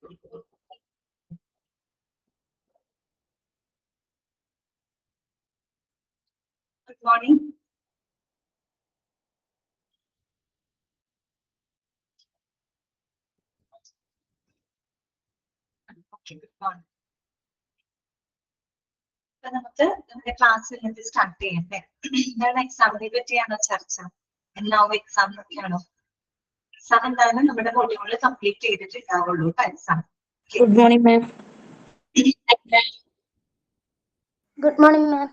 Good morning. Okay, good morning. അപ്പൊ നമുക്ക് നമ്മുടെ ക്ലാസ് ഇന്നത്തെ സ്റ്റാർട്ട് ചെയ്യണ്ടേ? എന്താണ് എക്സാമിനെ പറ്റിയാണോ ചർച്ച? എല്ലാവും എക്സാമിനൊക്കെയാണോ? എക്സാം എന്തായാലും നമ്മുടെ മൊഡ്യൂളിൽ കംപ്ലീറ്റ് ചെയ്തിട്ടുണ്ടാവുള്ളൂ exam. Good morning, ma'am. Good morning, ma'am.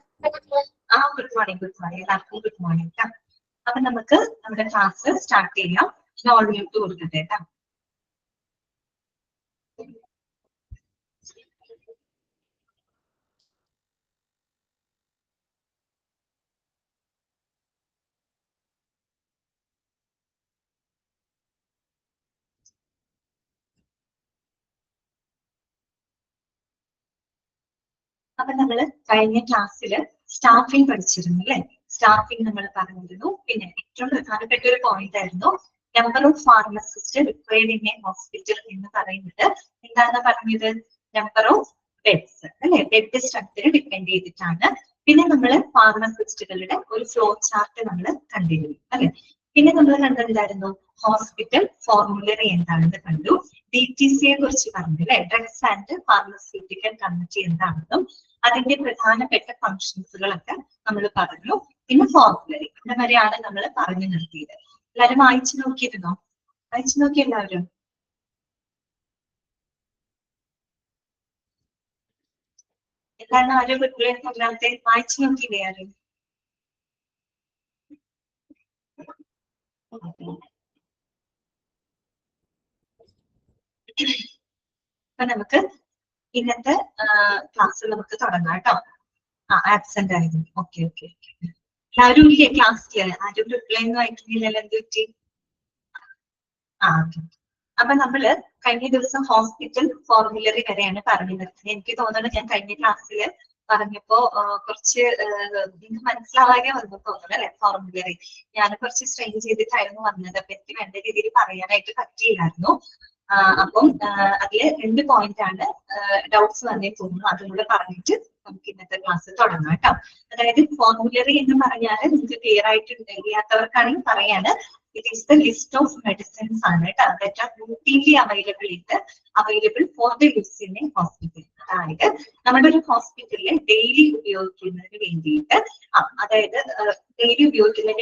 Good morning എല്ലാവർക്കും ഗുഡ് മോർണിംഗ്. അപ്പൊ നമുക്ക് നമ്മുടെ ക്ലാസ് സ്റ്റാർട്ട് ചെയ്യാം. ഓൾ മ്യൂട്ട് കൊടുക്കട്ടെ കേട്ടോ. അപ്പൊ നമ്മള് കഴിഞ്ഞ ക്ലാസ്സിൽ സ്റ്റാഫിംഗ് പഠിച്ചിരുന്നു അല്ലെ? സ്റ്റാഫിംഗ് നമ്മൾ പറഞ്ഞിരുന്നു. പിന്നെ ഏറ്റവും പ്രധാനപ്പെട്ട ഒരു പോയിന്റ് ആയിരുന്നു number of pharmacist required in a hospital എന്ന് പറയുന്നത്. എന്താണ് പറഞ്ഞത്? നമ്പർ ഓഫ് ബെഡ്സ് അല്ലെ? ബെഡ് സ്ട്രക്ചർ ഡിപ്പെൻഡ് ചെയ്തിട്ടാണ്. പിന്നെ നമ്മള് ഫാർമസിസ്റ്റുകളുടെ ഒരു ഫ്ലോ ചാർട്ട് നമ്മൾ കണ്ടിരുന്നു അല്ലെ? പിന്നെ നമ്മൾ കണ്ടിട്ടുണ്ടായിരുന്നു ഹോസ്പിറ്റൽ ഫോർമുലറി എന്താണെന്ന് കണ്ടു. DTCയെ കുറിച്ച് പറഞ്ഞു അല്ലെ? ഡ്രഗ്സ് ആൻഡ് ഫാർമസ്യൂട്ടിക്കൽ കമ്മിറ്റി എന്താണെന്നും അതിന്റെ പ്രധാനപ്പെട്ട ഫങ്ഷൻസുകളൊക്കെ നമ്മൾ പറഞ്ഞു. പിന്നെ ഫോർമുലറി ഇവിടെ വരെയാണ് നമ്മൾ പറഞ്ഞു നിർത്തിയത്. എല്ലാവരും വായിച്ചു നോക്കിയിരുന്നോ? വായിച്ചു നോക്കി എല്ലാവരും? എന്താണ് ആരും അല്ലാതെ വായിച്ചു നോക്കിയില്ലേ ആരും? അപ്പൊ നമുക്ക് ഇന്നത്തെ ക്ലാസ് നമുക്ക് തുടങ്ങാം കേട്ടോ. ആബ്സെന്റ് ആയിരുന്നു. ഓക്കെ. എല്ലാവരും ഇല്ലേ ക്ലാസ്സില്? ആരും റിപ്ലൈ ഒന്നും അയക്കുന്നില്ലല്ലോ, എന്ത് പറ്റി? ഓക്കെ. അപ്പൊ നമ്മള് കഴിഞ്ഞ ദിവസം ഹോസ്പിറ്റൽ ഫോർമുലറി വരെയാണ് പറഞ്ഞു നിർത്തുന്നത്. എനിക്ക് തോന്നുന്നു ഞാൻ കഴിഞ്ഞ ക്ലാസ്സിൽ പറഞ്ഞപ്പോ കുറച്ച് നിങ്ങൾക്ക് മനസ്സിലാവാതെ വന്നു തോന്നുന്നു അല്ലെ? ഫോർമുലറി ഞാൻ കുറച്ച് സ്ട്രെയിൻ ചെയ്തിട്ടായിരുന്നു വന്നത്. അപ്പൊ എനിക്ക് വേണ്ട രീതിയിൽ പറയാനായിട്ട് പറ്റിയില്ലായിരുന്നു. അപ്പം അതില് 2 പോയിന്റ് ആണ് ഡൗട്ട്സ് വന്നേ തോന്നുന്നു. അതുകൂടെ പറഞ്ഞിട്ട് നമുക്ക് ഇന്നത്തെ ക്ലാസ് തുടങ്ങാം കേട്ടോ. അതായത് ഫോർമുലറി എന്ന് പറഞ്ഞാൽ നിങ്ങൾക്ക് ക്ലിയർ ആയിട്ട് അറിയാത്തവർക്കാണെങ്കിൽ പറയാണ്, it is the list of medicines ആണ് കേട്ടോ. That are routinely available for the use in a hospital. അതായത് നമ്മുടെ ഒരു ഹോസ്പിറ്റലിൽ ഡെയിലി ഉപയോഗിക്കുന്നതിന്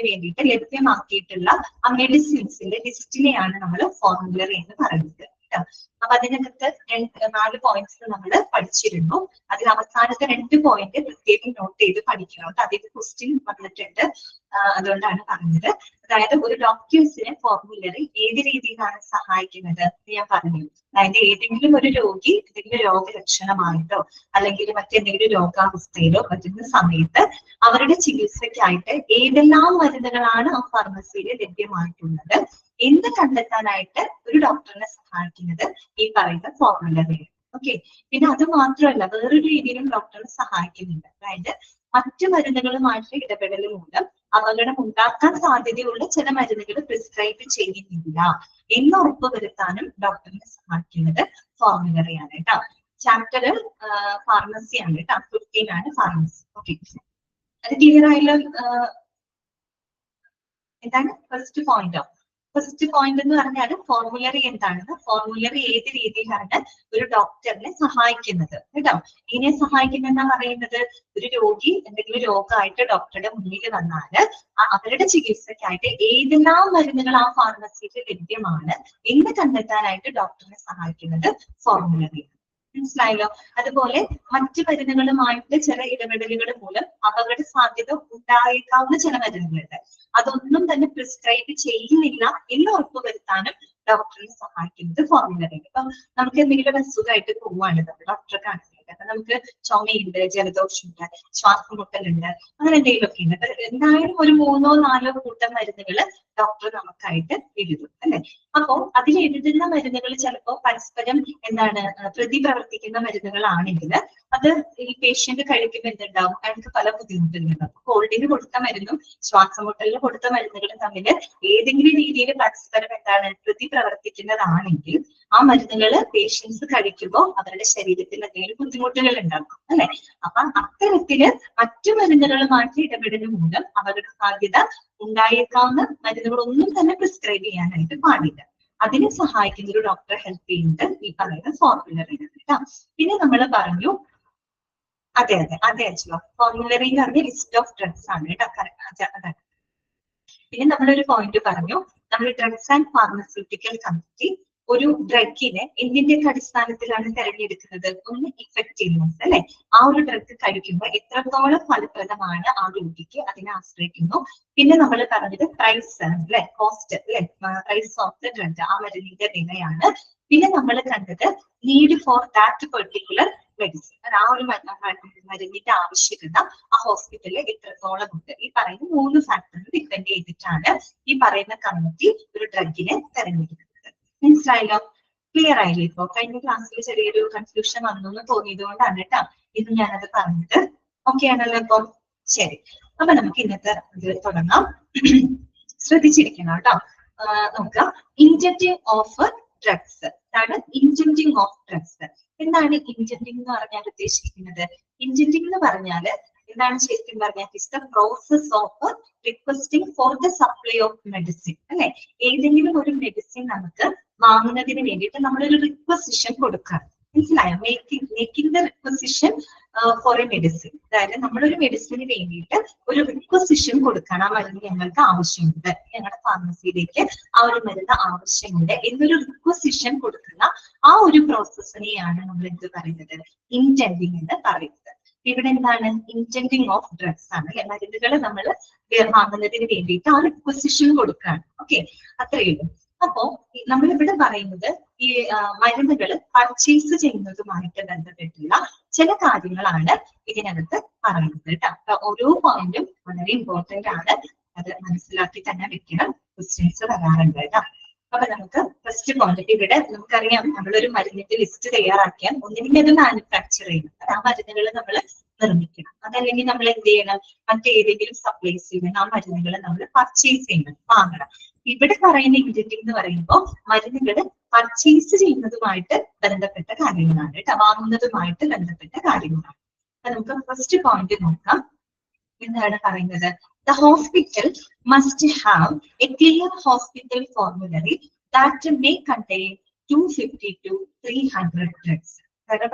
വേണ്ടിയിട്ട് ലഭ്യമാക്കിയിട്ടുള്ള ആ മെഡിസിൻസിന്റെ ലിസ്റ്റിനെയാണ് നമ്മൾ ഫോർമുലറി എന്ന് പറയുന്നത്. അപ്പൊ അതിനകത്ത് 4 പോയിന്റ്സ് നമ്മൾ പഠിച്ചിരുന്നു. അതിൽ അവസാനത്തെ 2 പോയിന്റ് പ്രത്യേകം നോട്ട് ചെയ്ത് പഠിക്കണം. അതിന്റെ ക്വസ്റ്റ്യൻ വന്നിട്ടുണ്ട്, അതുകൊണ്ടാണ് പറഞ്ഞത്. അതായത് ഒരു ഡോക്ടേഴ്സിനെ ഫോർമുലറി ഏത് രീതിയിലാണ് സഹായിക്കുന്നത് ഞാൻ പറഞ്ഞു. അതായത് ഏതെങ്കിലും ഒരു രോഗി എന്തെങ്കിലും രോഗലക്ഷണമായിട്ടോ അല്ലെങ്കിൽ മറ്റെന്തെങ്കിലും രോഗാവസ്ഥയിലോ പറ്റുന്ന സമയത്ത് അവരുടെ ചികിത്സയ്ക്കായിട്ട് ഏതെല്ലാം മരുന്നുകളാണ് ആ ഫാർമസിയിൽ ലഭ്യമായിട്ടുള്ളത് എന്ന് കണ്ടെത്താനായിട്ട് ഒരു ഡോക്ടറിനെ സഹായിക്കുന്നത് ഈ പറയുന്ന ഫോർമുലറിയാണ്. ഓക്കെ. പിന്നെ അത് മാത്രമല്ല, വേറൊരു രീതിയിലും ഡോക്ടറെ സഹായിക്കുന്നുണ്ട്. അതായത് മറ്റു മരുന്നുകളുമായിട്ട് ഇടപെടൽ മൂലം അപകടം ഉണ്ടാക്കാൻ സാധ്യതയുള്ള ചില മരുന്നുകൾ പ്രിസ്ക്രൈബ് ചെയ്യുന്നില്ല എന്ന് ഉറപ്പുവരുത്താനും ഡോക്ടറിനെ സഹായിക്കുന്നത് ഫോർമുലറിയാണ് കേട്ടോ. ചാപ്റ്റർ ഫാർമസിയാണ് കേട്ടോ. 15 ആണ് ഫാർമസി. ഓക്കെ, അത് ക്ലിയർ ആയല്ലോ? എന്താണ് ഫസ്റ്റ് പോയിന്റോ? ഫസ്റ്റ് പോയിന്റ് എന്ന് പറഞ്ഞാൽ ഫോർമുലറി എന്താണെന്ന്, ഫോർമുലറി ഏത് രീതിയിലാണ് ഒരു ഡോക്ടറിനെ സഹായിക്കുന്നത് കേട്ടോ. ഇതിനെ സഹായിക്കുന്ന പറയുന്നത്, ഒരു രോഗി എന്തെങ്കിലും രോഗമായിട്ട് ഡോക്ടറുടെ മുന്നിൽ വന്നാൽ അവരുടെ ചികിത്സയ്ക്കായിട്ട് ഏതെല്ലാം മരുന്നുകൾ ആ ഫാർമസിയിൽ ലഭ്യമാണ് എന്ന് കണ്ടെത്താനായിട്ട് ഡോക്ടറിനെ സഹായിക്കുന്നത് ഫോർമുലറി. മനസ്സിലായല്ലോ? അതുപോലെ മറ്റു മരുന്നുകളുമായിട്ട് ചില ഇടപെടലുകൾ മൂലം അപകട സാധ്യത ഉണ്ടായേക്കാവുന്ന ചില മരുന്നുകളുണ്ട്. അതൊന്നും തന്നെ പ്രിസ്ക്രൈബ് ചെയ്യുന്നില്ല എന്ന് ഉറപ്പുവരുത്താനും ഡോക്ടറിനെ സഹായിക്കുന്നത് ഫോർമുലറി. ഇപ്പൊ നമുക്ക് എന്തെങ്കിലും അസുഖമായിട്ട് പോവുകയാണ് ഡോക്ടറെ കാണിക്കുന്നത്. അപ്പൊ നമുക്ക് ചുമയുണ്ട്, ജലദോഷമുണ്ട്, ശ്വാസമുട്ടലുണ്ട്, അങ്ങനെ എന്തെങ്കിലുമൊക്കെ ഉണ്ട്. അപ്പൊ എന്തായാലും ഒരു 3 or 4 കൂട്ടം മരുന്നുകൾ ഡോക്ടർ നമുക്കായിട്ട് എഴുതും അല്ലെ? അപ്പോ അതിൽ എഴുതുന്ന മരുന്നുകൾ ചിലപ്പോൾ പരസ്പരം പ്രതിപ്രവർത്തിക്കുന്ന മരുന്നുകളാണെങ്കിൽ അത് ഈ പേഷ്യന്റ് കഴിക്കുമ്പോൾ എന്തുണ്ടാവും, അയാൾക്ക് പല ബുദ്ധിമുട്ടുകളുണ്ടാവും. കോൾഡിന് കൊടുത്ത മരുന്നും ശ്വാസമുട്ടലിന് കൊടുത്ത മരുന്നുകളും തമ്മിൽ ഏതെങ്കിലും രീതിയിൽ പരസ്പരം എന്താണ് പ്രവർത്തിക്കുന്നതാണെങ്കിൽ ആ മരുന്നുകൾ പേഷ്യൻസ് കഴിക്കുമ്പോൾ അവരുടെ ശരീരത്തിൽ എന്തെങ്കിലും ബുദ്ധിമുട്ടുകൾ ഉണ്ടാക്കും അല്ലെ. അപ്പൊ അത്തരത്തില് മറ്റു മരുന്നുകളുമായിട്ട് ഇടപെടൽ മൂലം അപകടസാധ്യത ഉണ്ടായേക്കാവുന്ന മരുന്നുകളൊന്നും തന്നെ പ്രിസ്ക്രൈബ് ചെയ്യാനായിട്ട് പാടില്ല. അതിനെ സഹായിക്കുന്ന ഒരു ഡോക്ടറെ ഹെൽപ്പ് ചെയ്യുന്നത് ഈ പറയുന്ന ഫോർമുലറി കേട്ടോ. പിന്നെ നമ്മൾ പറഞ്ഞു, അതെ അച്ഛോ, ഫോർമുലറി എന്ന് പറഞ്ഞ ലിസ്റ്റ് ഓഫ് ഡ്രഗ്സ് ആണ് കേട്ടോ. അതെ. പിന്നെ നമ്മളൊരു പോയിന്റ് പറഞ്ഞു, നമ്മൾ ഡ്രഗ്സ് ആൻഡ് ഫാർമസ്യൂട്ടിക്കൽ കമ്മിറ്റി ഒരു ഡ്രഗിനെ എന്തിന്റെ അടിസ്ഥാനത്തിലാണ് തെരഞ്ഞെടുക്കുന്നത്? ഒന്ന് ഇഫക്റ്റീവ്നെസ് അല്ലെ, ആ ഒരു ഡ്രഗ് കഴിക്കുമ്പോൾ എത്രത്തോളം ഫലപ്രദമാണ് ആ രോഗിക്ക് അതിനെ ആശ്രയിക്കുന്നു. പിന്നെ നമ്മൾ പറഞ്ഞത് പ്രൈസ് അല്ലെ, കോസ്റ്റ് അല്ലെ, പ്രൈസ് ഓഫ് ദ ഡ്രഗ്, ആ മരുന്നിന്റെ വിലയാണ്. പിന്നെ നമ്മൾ കണ്ടത് need for that particular medicine, ആ ഒരു മരുന്നിന്റെ ആവശ്യകത ആ ഹോസ്പിറ്റലിൽ എത്രത്തോളം ഉണ്ട്. ഈ പറയുന്ന 3 ഫാക്ടറിൽ ഡിപ്പെൻഡ് ചെയ്തിട്ടാണ് ഈ പറയുന്ന കമ്മിറ്റി ഒരു ഡ്രഗിനെ തെരഞ്ഞെടുക്കുന്നത്. മനസ്സിലായല്ലോ? ക്ലിയർ ആയില്ലേ? ഇപ്പൊ കഴിഞ്ഞ ക്ലാസ്സിൽ ചെറിയൊരു കൺഫ്യൂഷൻ വന്നു എന്ന് തോന്നിയത് കൊണ്ടാണ് കേട്ടോ ഇന്ന് ഞാനത് പറഞ്ഞത്. ഓക്കെ ആണല്ലോ ഇപ്പൊ? ശരി, അപ്പൊ നമുക്ക് ഇന്നത്തെ ഇത് തുടങ്ങാം. ശ്രദ്ധിച്ചിരിക്കണം കേട്ടോ. നോക്കാം, ഇൻജെക്റ്റിംഗ് ഓഫ് ഡ്രഗ്സ്. അതാണ് ഇൻജെക്റ്റിംഗ് ഓഫ് ഡ്രഗ്സ്. എന്താണ് ഇൻജെക്റ്റിംഗ് എന്ന് പറഞ്ഞാൽ ഉദ്ദേശിക്കുന്നത്? ഇൻജെക്റ്റിംഗ് എന്ന് പറഞ്ഞാല് എന്താണ് ശരിക്കും പറഞ്ഞാൽ it's the process of requesting for the supply of medicine അല്ലെ. ഏതെങ്കിലും ഒരു മെഡിസിൻ നമുക്ക് വാങ്ങുന്നതിന് വേണ്ടിയിട്ട് നമ്മളൊരു റിക്വസിഷൻ കൊടുക്കാം. മനസ്സിലായോ? Making the requisition for a medicine. അതായത് നമ്മളൊരു മെഡിസിന് വേണ്ടിയിട്ട് ഒരു റിക്വസിഷൻ കൊടുക്കണം. ആ മരുന്ന് ഞങ്ങൾക്ക് ആവശ്യമുണ്ട്, ഞങ്ങളുടെ ഫാർമസിയിലേക്ക് ആ ഒരു മരുന്ന് ആവശ്യമുണ്ട് എന്നൊരു റിക്വസിഷൻ കൊടുക്കുന്ന ആ ഒരു പ്രോസസ്സിനെയാണ് നമ്മൾ എന്ത് പറയുന്നത്? ഇന്റൻഡിങ് എന്ന് പറയുന്നത്. ഇവിടെ എന്താണ്? ഇന്റൻഡിങ് ഓഫ് ഡ്രഗ്സ് ആണ് അല്ലെ. മരുന്നുകൾ നമ്മൾ വാങ്ങുന്നതിന് വേണ്ടിയിട്ട് ആ റിക്വസിഷൻ കൊടുക്കുകയാണ്. ഓക്കെ, അത്രയേ ഉള്ളൂ. അപ്പോ നമ്മളിവിടെ പറയുന്നത് ഈ മരുന്നുകൾ പർച്ചേസ് ചെയ്യുന്നതുമായിട്ട് ബന്ധപ്പെട്ടുള്ള ചില കാര്യങ്ങളാണ് ഇതിനകത്ത് പറയുന്നത് കേട്ടോ. ഓരോ പോയിന്റും വളരെ ഇമ്പോർട്ടന്റ് ആണ്, അത് മനസ്സിലാക്കി തന്നെ വെക്കണം. ക്വസ്റ്റ്യൻസ് വരാറുണ്ട് കേട്ടോ. അപ്പൊ നമുക്ക് ഫസ്റ്റ് പോയിന്റ് ഇവിടെ നമുക്കറിയാം, നമ്മളൊരു മരുന്നിന്റെ ലിസ്റ്റ് തയ്യാറാക്കിയാൽ ഒന്നില്ലെങ്കിൽ അത് മാനുഫാക്ചർ ചെയ്യണം, ആ മരുന്നുകൾ നമ്മൾ നിർമ്മിക്കണം. അതല്ലെങ്കിൽ നമ്മൾ എന്ത് ചെയ്യണം? മറ്റേതെങ്കിലും സപ്ലൈസിൽ നിന്ന് ആ മരുന്നുകൾ നമ്മൾ പർച്ചേസ് ചെയ്യണം, വാങ്ങണം. ഇവിടെ പറയുന്ന ഇൻജെക്റ്റിംഗ് എന്ന് പറയുമ്പോൾ മരുന്നുകൾ പർച്ചേസ് ചെയ്യുന്നതുമായിട്ട് ബന്ധപ്പെട്ട കാര്യങ്ങളാണ് കേട്ടോ, വാങ്ങുന്നതുമായിട്ട് ബന്ധപ്പെട്ട കാര്യങ്ങളാണ്. അപ്പൊ നമുക്ക് ഫസ്റ്റ് പോയിന്റ് നോക്കാം. എന്താണ് പറയുന്നത്? The hospital must have a clear hospital formulary that may contain 250 to 300 drugs.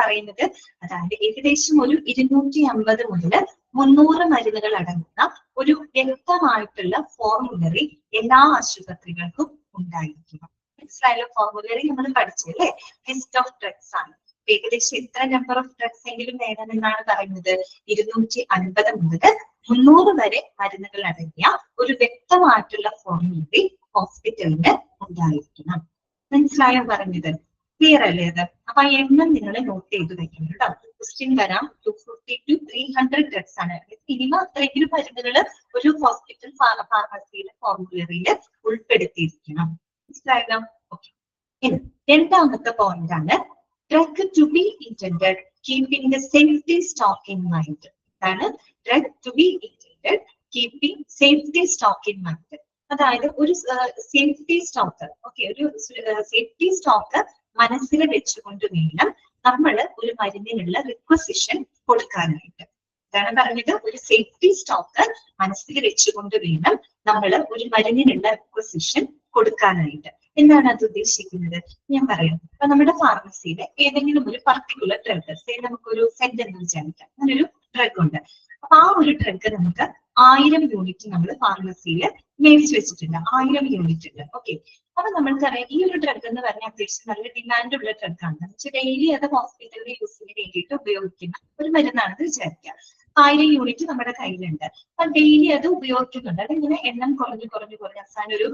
പറയുന്നത് അതായത് ഏകദേശം ഒരു 250 മുതൽ 300 മരുന്നുകൾ അടങ്ങുന്ന ഒരു വ്യക്തമായിട്ടുള്ള ഫോർമുലറി എല്ലാ ആശുപത്രികൾക്കും ഉണ്ടായിരിക്കണം. മനസ്സിലായല്ലോ? ഫോർമുലറി നമ്മൾ പഠിച്ചല്ലേ, ലിസ്റ്റ് ഓഫ് ഡ്രഗ്സ് ആണ്. ഏകദേശം എത്ര നമ്പർ ഓഫ് ഡ്രഗ്സ് എങ്കിലും വേണമെന്നാണ് പറയുന്നത്? 250 മുതൽ 300 വരെ മരുന്നുകൾ അടങ്ങിയ ഒരു വ്യക്തമായിട്ടുള്ള ഫോർമുലറി ഹോസ്പിറ്റലിന് ഉണ്ടായിരിക്കണം. മനസ്സിലായോ പറഞ്ഞത്? ക്ലിയർ അല്ലേ അത്? അപ്പൊ ആ എണ്ണം നിങ്ങൾ നോട്ട് ചെയ്ത് വെക്കണം കേട്ടോ. ക്വസ്റ്റ്യൻ വരാം. 250 to 300 ഡ്രഗ്സ് ആണ്. മിനിമം അത്രയെങ്കിലും മരുന്നുകൾ ഒരു ഹോസ്പിറ്റൽ ഫാർമസിയിലെ ഫോർമുലറിയിൽ ഉൾപ്പെടുത്തിയിരിക്കണം. മനസ്സിലായല്ലോ? ഓക്കെ. ഇനി രണ്ടാമത്തെ പോയിന്റ് ആണ് drug to be intended keeping the safety stock in mind. അതാണ് drug to be intended keeping safety stock in mind. അതായത് ഒരു സേഫ്റ്റി സ്റ്റോക്ക്, ഓക്കെ, ഒരു സേഫ്റ്റി സ്റ്റോക്ക് മനസ്സിൽ വെച്ചുകൊണ്ട് വേണം നമ്മൾ ഒരു മരുന്നിനുള്ള റിക്വസിഷൻ കൊടുക്കാനായിട്ട്. അതാണ് പറഞ്ഞത്, ഒരു സേഫ്റ്റി സ്റ്റോക്ക് മനസ്സിൽ വെച്ചുകൊണ്ട് വേണം നമ്മൾ ഒരു മരുന്നിനുള്ള റിക്വസിഷൻ കൊടുക്കാനായിട്ട്. എന്താണ് അത് ഉദ്ദേശിക്കുന്നത്? ഞാൻ പറയാം. അപ്പൊ നമ്മുടെ ഫാർമസിയിലെ ഏതെങ്കിലും ഒരു പർട്ടിക്കുലർ ഡ്രഗ്, നമുക്കൊരു ഫെഡ് എന്ന് വിചാരിക്കാം, അങ്ങനൊരു ഡ്രഗ് ഉണ്ട്. അപ്പൊ ആ ഒരു ഡ്രഗ് നമുക്ക് 1000 യൂണിറ്റ് നമ്മൾ ഫാർമസിയിൽ മേടിച്ചു വെച്ചിട്ടുണ്ട്. 1000 യൂണിറ്റ് ഉണ്ട്. ഓക്കെ, അപ്പൊ നമ്മൾക്കറിയാം ഈ ഒരു ഡ്രഗ് എന്ന് പറഞ്ഞാൽ അത്യാവശ്യം നല്ല ഡിമാൻഡ് ഉള്ള ഡ്രഗ് ആണ്. ഡെയിലി അത് ഹോസ്പിറ്റലിലെ യൂസിന് വേണ്ടിയിട്ട് ഉപയോഗിക്കുന്ന ഒരു മരുന്നാണെന്ന് വിചാരിക്കാം. 1000 യൂണിറ്റ് നമ്മുടെ കയ്യിലുണ്ട്. അപ്പൊ ഡെയിലി അത് ഉപയോഗിക്കുന്നുണ്ട്. അതിങ്ങനെ എണ്ണം കുറഞ്ഞു അവസാനം ഒരു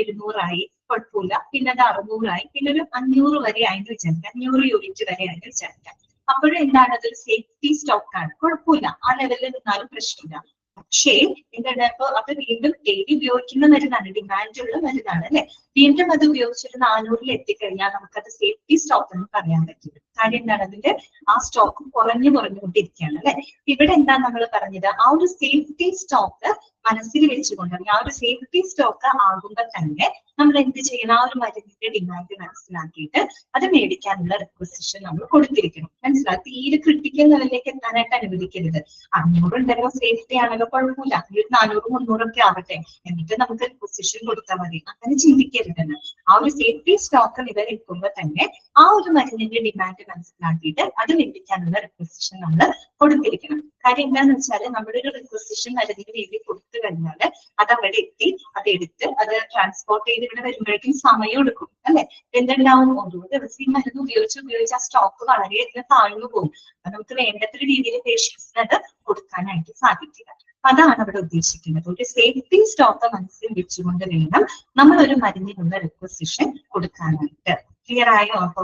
700 ആയി, കുഴപ്പമില്ല. പിന്നെ അത് 600 ആയി, പിന്നെ ഒരു 500 വരെ ആയെന്ന് വിചാരിക്കാം. 500 യൂണിറ്റ് വരെ ആയെന്ന് വിചാരിക്കാം. അപ്പോഴും എന്താണ്? അതൊരു സേഫ്റ്റി സ്റ്റോക്ക് ആണ്, കുഴപ്പമില്ല, ആ ലെവലിൽ നിന്നാലും പ്രശ്നമില്ല. പക്ഷേ എന്താണ്? അപ്പൊ അത് വീണ്ടും ഡെയിലി ഉപയോഗിക്കുന്ന മരുന്നാണ്, ഡിമാൻഡ് ഉള്ള മരുന്നാണ് അല്ലെ. വീണ്ടും അത് ഉപയോഗിച്ചൊരു 400 എത്തിക്കഴിഞ്ഞാൽ നമുക്കത് സേഫ്റ്റി സ്റ്റോക്ക് എന്ന് പറയാൻ പറ്റില്ല. കാര്യം എന്താണ്, അതിന്റെ ആ സ്റ്റോക്ക് കുറഞ്ഞുകൊണ്ടിരിക്കുകയാണ് അല്ലെ. ഇവിടെ എന്താ നമ്മൾ പറഞ്ഞത്, ആ ഒരു സേഫ്റ്റി സ്റ്റോക്ക് മനസ്സിൽ വെച്ചുകൊണ്ട് ആ ഒരു സേഫ്റ്റി സ്റ്റോക്ക് ആകുമ്പോൾ തന്നെ നമ്മൾ എന്ത് ചെയ്യണം, ആ ഒരു മരുന്നിന്റെ ഡിമാൻഡ് മനസ്സിലാക്കിയിട്ട് അത് മേടിക്കാനുള്ള റിക്വസിഷൻ നമ്മൾ കൊടുത്തിരിക്കണം. മനസ്സിലാക്കി തീരെ ക്രിട്ടിക്കൽ ലെവലിലേക്ക് എത്താനായിട്ട് അനുവദിക്കരുത്. 500 ഉണ്ടല്ലോ, സേഫ്റ്റി ആണല്ലോ, കുഴപ്പമില്ല, 400 300 ഒക്കെ ആവട്ടെ, എന്നിട്ട് നമുക്ക് റിക്വസിഷൻ കൊടുത്താൽ മതി, അങ്ങനെ ചിന്തിക്കരുതെന്ന്. ആ ഒരു സേഫ്റ്റി സ്റ്റോക്ക് നിലനിൽക്കുമ്പോൾ തന്നെ ആ ഒരു മരുന്നിന്റെ ഡിമാൻഡ് മനസ്സിലാക്കിയിട്ട് അത് മേടിക്കാനുള്ള റിക്വസിഷൻ നമ്മൾ കൊടുത്തിരിക്കണം. കാര്യം എന്താന്ന് വെച്ചാൽ, നമ്മുടെ ഒരു റിക്വസിഷൻ മരുന്നിന് വേണ്ടി കൊടുത്തു കഴിഞ്ഞാൽ അത് അവിടെ എത്തി, അത് എടുത്ത് അത് ട്രാൻസ്പോർട്ട് ചെയ്ത് ഇവിടെ വരുമ്പോഴേക്കും സമയം എടുക്കും അല്ലെ. എന്തുണ്ടാവും, ഓരോ ദിവസം ഈ മരുന്ന് ഉപയോഗിച്ച് ആ സ്റ്റോക്ക് വളരെയധികം താഴ്ന്നു പോകും. അപ്പൊ നമുക്ക് വേണ്ടത്ര രീതിയിൽ പേഷ്യൻസിന് അത് കൊടുക്കാനായിട്ട് സാധിക്കില്ല. അതാണ് അവിടെ ഉദ്ദേശിക്കുന്നത്. ഒരു സേഫ്റ്റി സ്റ്റോക്ക് മനസ്സിൽ വെച്ചുകൊണ്ട് വേണം നമ്മൾ ഒരു മരുന്നിനുള്ള റിക്വസിഷൻ കൊടുക്കാനായിട്ട്. ക്ലിയർ ആയോ? അപ്പൊ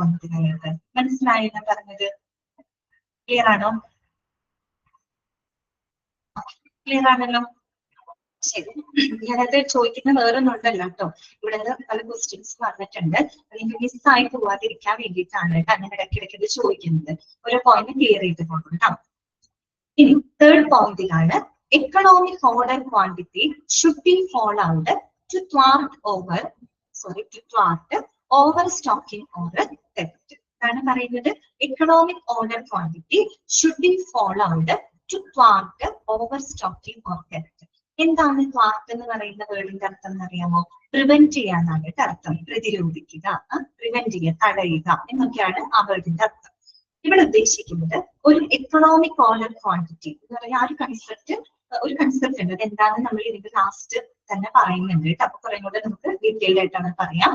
മനസ്സിലായോ ഞാൻ പറഞ്ഞത്? ക്ലിയർ ആണോ? ക്ലിയർ ആണല്ലോ? ശരി. ഞാനത് ചോദിക്കുന്ന വേറൊന്നുണ്ടല്ലോ കേട്ടോ, ഇവിടെ പല ക്വസ്റ്റ്യൻസ് വന്നിട്ടുണ്ട്. അതിന്റെ മിസ്സായി പോവാതിരിക്കാൻ വേണ്ടിയിട്ടാണ് കേട്ടോ അങ്ങനെ ഇടയ്ക്കിടയ്ക്ക് ഇത് ചോദിക്കുന്നത്. ഓരോ പോയിന്റ് ക്ലിയർ ചെയ്ത് പോകും കേട്ടോ. ഇനി തേർഡ് പോയിന്റിലാണ്, economic order quantity should be followed to thwart over stocking or theft. ആണ് പറയുന്നത്, economic order quantity should be followed to thwart over stocking or theft. എന്താണ് ത്വാർട്ട് എന്ന് പറയുന്ന വേർഡിന്റെ അർത്ഥം എന്നറിയാമോ? പ്രിവെന്റ് ചെയ്യാനാണ് അർത്ഥം. പ്രതിരോധിക്കുക, പ്രിവെന്റ് ചെയ്യുക, തടയുക എന്നൊക്കെയാണ് ആ വേർഡിന്റെ അർത്ഥം. ഇവിടെ ഉദ്ദേശിക്കുന്നത് ഒരു എക്കണോമിക് ഓർഡർ ക്വാണ്ടിറ്റി എന്ന് പറയുന്ന ആ ഒരു കൺസെപ്റ്റ് ഉണ്ട്. അത് എന്താണെന്ന് നമ്മൾ ഇതിന്റെ ലാസ്റ്റ് തന്നെ പറയുന്നുണ്ട് കേട്ടോ. അപ്പൊ കുറെ കൂടെ നമുക്ക് ഡീറ്റെയിൽഡ് ആയിട്ടാണ് പറയാം.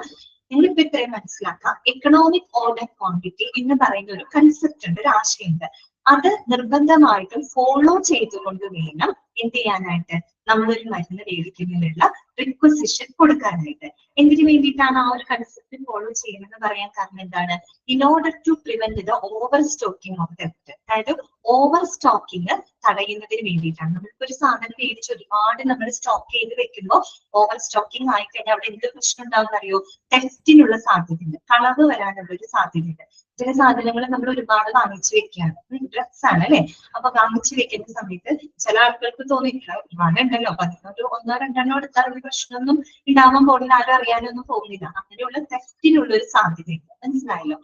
നിങ്ങളിപ്പോ ഇത്രയും മനസ്സിലാക്കാം, എക്കണോമിക് ഓർഡർ ക്വാണ്ടിറ്റി എന്ന് പറയുന്ന ഒരു കൺസെപ്റ്റ് ഉണ്ട്, ഒരു ആശയമുണ്ട്. അത് നിർബന്ധമായിട്ടും ഫോളോ ചെയ്തുകൊണ്ട് വേണം എന്ത് ചെയ്യാനായിട്ട്, നമ്മളൊരു മരുന്ന് മേടിക്കുന്നതിനുള്ള റിക്വസിഷൻ കൊടുക്കാനായിട്ട്. എന്തിനു വേണ്ടിയിട്ടാണ് ആ ഒരു കൺസെപ്റ്റ് ഫോളോ ചെയ്യുന്നതെന്ന് പറയാൻ കാരണം എന്താണ്? In order to prevent the overstocking of theft. അതായത് ഓവർ സ്റ്റോക്കിംഗ് തടയുന്നതിന് വേണ്ടിയിട്ടാണ്. നമ്മളിപ്പോ ഒരു സാധനം മേടിച്ച് ഒരുപാട് നമ്മൾ സ്റ്റോക്ക് ചെയ്ത് വെക്കുമ്പോൾ ഓവർ സ്റ്റോക്കിംഗ് ആയിക്കഴിഞ്ഞാൽ അവിടെ എന്ത് പ്രശ്നം ഉണ്ടാവും അറിയോ? തെഫ്റ്റിനുള്ള സാധ്യതയുണ്ട്, കളവ് വരാനുള്ള ഒരു സാധ്യതയുണ്ട്. ചില സാധനങ്ങൾ നമ്മൾ ഒരുപാട് വാങ്ങിച്ചു വെക്കുകയാണ്, ഡ്രഗ്സ് ആണ് അല്ലെ. അപ്പൊ വാങ്ങിച്ചു വെക്കുന്ന സമയത്ത് ചില ആൾക്കാർക്ക് തോന്നിയിട്ടില്ല, ഒരുപാട് ഉണ്ടല്ലോ, അപ്പൊ അതിനൊരു 1-2 എടുത്താൽ ഒരു പ്രശ്നമൊന്നും ഉണ്ടാവാൻ പോകുന്നില്ല, ആരും അറിയാനൊന്നും പോകുന്നില്ല. അങ്ങനെയുള്ള തെഫ്റ്റിനുള്ള ഒരു സാധ്യതയുണ്ട്. മനസ്സിലായല്ലോ?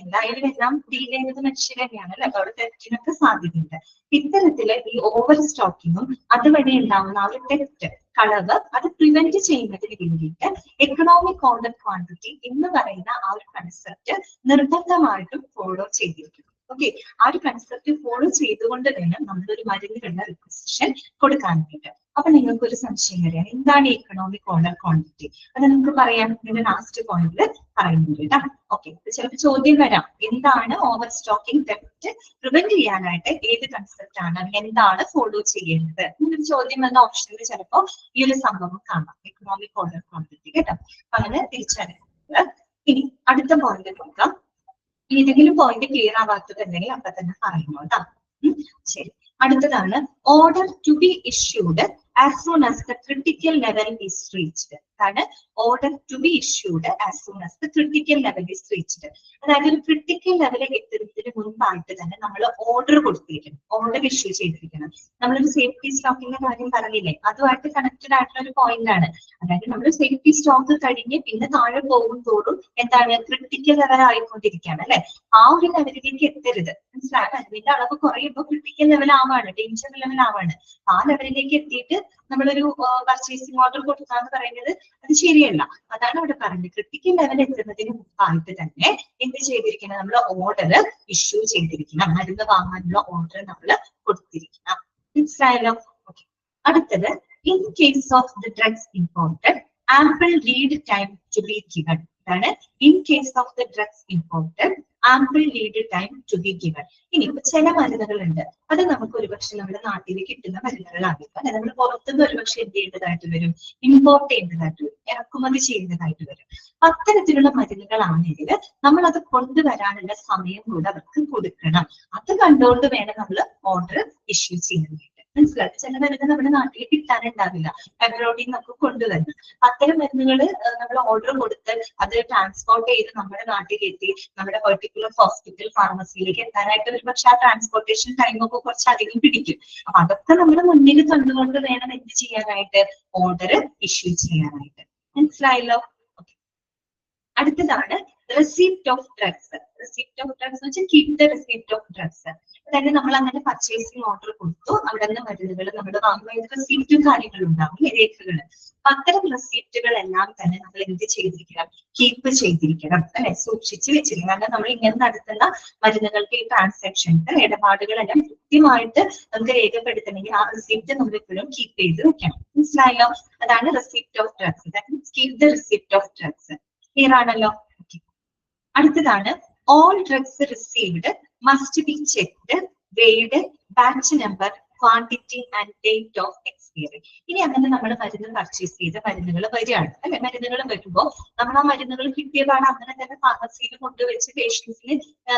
എന്തായാലും എല്ലാം ഡീൽ ചെയ്യുന്നത് മനുഷ്യർ തന്നെയാണ് അല്ലെ. അപ്പൊ അവിടെ തെഫ്റ്റിനൊക്കെ സാധ്യതയുണ്ട്. ഇത്തരത്തില് ഈ ഓവർ സ്റ്റോക്കിങ്ങും അതുവഴി ഉണ്ടാവുന്ന ആ ഒരു തെഫ്റ്റ്, കളവ്, അത് പ്രിവെന്റ് ചെയ്യുന്നതിന് വേണ്ടിയിട്ട് എക്കണോമിക് ഓർഡർ ക്വാണ്ടിറ്റി എന്ന് പറയുന്ന ആ ഒരു കൺസെപ്റ്റ് നിർബന്ധമായിട്ടും ഫോളോ ചെയ്തിരിക്കുന്നു. ഓക്കെ, ആ ഒരു കൺസെപ്റ്റ് ഫോളോ ചെയ്തുകൊണ്ട് വേണം നമ്മളൊരു മരുന്നിനുള്ള റിക്വസിഷൻ കൊടുക്കാനായിട്ട്. അപ്പൊ നിങ്ങൾക്ക് ഒരു സംശയം വരിക, എന്താണ് എക്കണോമിക് ഓർഡർ ക്വാണ്ടിറ്റി? അത് നമുക്ക് പറയാം, ഇതിന്റെ ലാസ്റ്റ് പോയിന്റിൽ പറയുന്നുണ്ട് കേട്ടോ. ഓക്കെ, ചിലപ്പോൾ ചോദ്യം വരാം, എന്താണ് ഓവർ സ്റ്റോക്കിംഗ് തെഫ്റ്റ് പ്രിവെന്റ് ചെയ്യാനായിട്ട് ഏത് കൺസെപ്റ്റ് ആണ്, എന്താണ് ഫോളോ ചെയ്യേണ്ടത് എന്നൊരു ചോദ്യം എന്ന ഓപ്ഷനിൽ ചിലപ്പോൾ ഈ ഒരു സംഭവം കാണാം, എക്കണോമിക് ഓർഡർ ക്വാണ്ടിറ്റി കേട്ടോ. അങ്ങനെ തിരിച്ചറിയുന്നത്. ഇനി അടുത്ത പോയിന്റ് നോക്കാം. ഏതെങ്കിലും പോയിന്റ് ക്ലിയർ ആവാത്തതുണ്ടെങ്കിൽ അപ്പൊ തന്നെ പറയുന്നു കേട്ടോ. ശരി, അടുത്തതാണ് order to be issued as soon as the critical level is reached. അതാണ് order to be issued as soon as the critical level is reached. അതായത് ഒരു ക്രിട്ടിക്കൽ ലെവലിൽ എത്തുന്നതിന് മുൻപായിട്ട് തന്നെ നമ്മൾ ഓർഡർ കൊടുത്തിരിക്കണം, ഓർഡർ ഇഷ്യൂ ചെയ്തിരിക്കണം. നമ്മളൊരു സേഫ്റ്റി സ്റ്റോക്കിന്റെ കാര്യം പറഞ്ഞില്ലേ, അതുമായിട്ട് കണക്റ്റഡ് ആയിട്ടുള്ള ഒരു പോയിന്റ് ആണ്. അതായത് നമ്മൾ സേഫ്റ്റി സ്റ്റോക്ക് കഴിഞ്ഞ് പിന്നെ താഴെ പോകും തോറും എന്താണ്, ക്രിട്ടിക്കൽ ലെവൽ ആയിക്കൊണ്ടിരിക്കുകയാണ് അല്ലെ. ആ ഒരു ലെവലിലേക്ക് എത്തരുത്. മനസ്സിലായത്? അതിന്റെ അളവ് കുറയുമ്പോൾ ക്രിട്ടിക്കൽ ലെവൽ ആവാണ്, ഡേഞ്ചർ ലെവൽ ആവാണ്. ആ ലെവലിലേക്ക് എത്തിയിട്ട് നമ്മളൊരു പർച്ചേസിംഗ് ഓർഡർ കൊടുക്കാന്ന് പറയുന്നത് അത് ശരിയല്ല. അതാണ് അവിടെ പറയുന്നത്, ക്രിട്ടിക്കൽ ലെവൽ എത്തുന്നതിന് മുമ്പായിട്ട് തന്നെ എന്ത് ചെയ്തിരിക്കണം, നമ്മൾ ഓർഡർ ഇഷ്യൂ ചെയ്തിരിക്കണം, മരുന്ന് വാങ്ങാനുള്ള ഓർഡർ നമ്മൾ കൊടുത്തിരിക്കണം. മനസ്സിലായല്ലോ? ഓക്കെ, അടുത്തത്, in case of the drugs imported ample lead time to be given. അതാണ് in case of the drugs imported ample lead time to be given. ഇനി ചില മരുന്നുകളുണ്ട്, അത് നമുക്ക് ഒരുപക്ഷെ നമ്മുടെ നാട്ടിൽ കിട്ടുന്ന മരുന്നുകളാകില്ല, അല്ലെ. നമ്മൾ പുറത്തുനിന്ന് ഒരുപക്ഷെ എന്ത് ചെയ്യേണ്ടതായിട്ട് വരും, ഇമ്പോർട്ട് ചെയ്യേണ്ടതായിട്ട് വരും, ഇറക്കുമതി ചെയ്യേണ്ടതായിട്ട് വരും. അത്തരത്തിലുള്ള മരുന്നുകളാണെങ്കിൽ നമ്മൾ അത് കൊണ്ടുവരാനുള്ള സമയം കൂടെ അവർക്ക് കൊടുക്കണം. അത് കണ്ടുകൊണ്ട് വേണം നമ്മൾ ഓർഡർ ഇഷ്യൂ ചെയ്യാനായിട്ട്. മനസ്സിലായി. ചില മരുന്ന് നമ്മുടെ നാട്ടിൽ കിട്ടാനുണ്ടാവില്ല, അബ്രോഡിൽ നിന്നൊക്കെ കൊണ്ടുവരണം. അത്തരം മരുന്നുകൾ നമ്മൾ ഓർഡർ കൊടുത്ത് അത് ട്രാൻസ്പോർട്ട് ചെയ്ത് നമ്മുടെ നാട്ടിലെത്തി നമ്മുടെ പെർട്ടിക്കുലർ ഹോസ്പിറ്റൽ ഫാർമസിയിലേക്ക് എത്താനായിട്ട് ഒരു പക്ഷെ ആ ട്രാൻസ്പോർട്ടേഷൻ ടൈമൊക്കെ കുറച്ചധികം പിടിക്കും. അപ്പൊ അതൊക്കെ നമ്മൾ മുന്നിൽ കണ്ടുകൊണ്ട് വേണം എന്ത് ചെയ്യാനായിട്ട്, ഓർഡർ ഇഷ്യൂ ചെയ്യാനായിട്ട്. മനസ്സിലായല്ലോ? അടുത്തതാണ് receipt of drugs. Receipt of drugs എന്ന് വെച്ചാൽ keep the receipt of drugs. അതായത് നമ്മൾ അങ്ങനെ പർച്ചേസിംഗ് ഓർഡർ കൊടുത്തു, അവിടെ നിന്ന് മരുന്നുകൾ നമ്മൾ വാങ്ങുമ്പോൾ റെസിപ്റ്റും കാര്യങ്ങളും ഉണ്ടാവും, രേഖകൾ. അത്തരം റെസിപ്റ്റുകളെല്ലാം തന്നെ നമ്മൾ എന്ത് ചെയ്തിരിക്കണം, കീപ്പ് ചെയ്തിരിക്കണം, അല്ലെ, സൂക്ഷിച്ച് വെച്ചിരിക്കണം. കാരണം നമ്മൾ ഇങ്ങനെ നടത്തുന്ന മരുന്നുകൾക്ക് ഈ ട്രാൻസാക്ഷൻസ് ഇടപാടുകളെല്ലാം കൃത്യമായിട്ട് നമുക്ക് രേഖപ്പെടുത്തണമെങ്കിൽ ആ റെസിപ്റ്റ് നമ്മൾ എപ്പോഴും കീപ്പ് ചെയ്ത് വെക്കണം. മനസ്സിലായല്ലോ? അതാണ് receipt of drugs. Keep the receipt of drugs. Clear ആണല്ലോ? അടുത്തതാണ് all drugs received must be checked, weighed, batch number, quantity and date of expiry. ഇനി അങ്ങനെ നമ്മൾ മരുന്ന് പർച്ചേസ് ചെയ്ത് മരുന്നുകൾ വരികയാണ്, അല്ലെ, മരുന്നുകൾ വരുമ്പോൾ നമ്മൾ ആ മരുന്നുകൾ കിട്ടിയതാണ് അങ്ങനെ തന്നെ ഫാർമസിയിൽ കൊണ്ടുവച്ച് പേഷ്യൻസിന്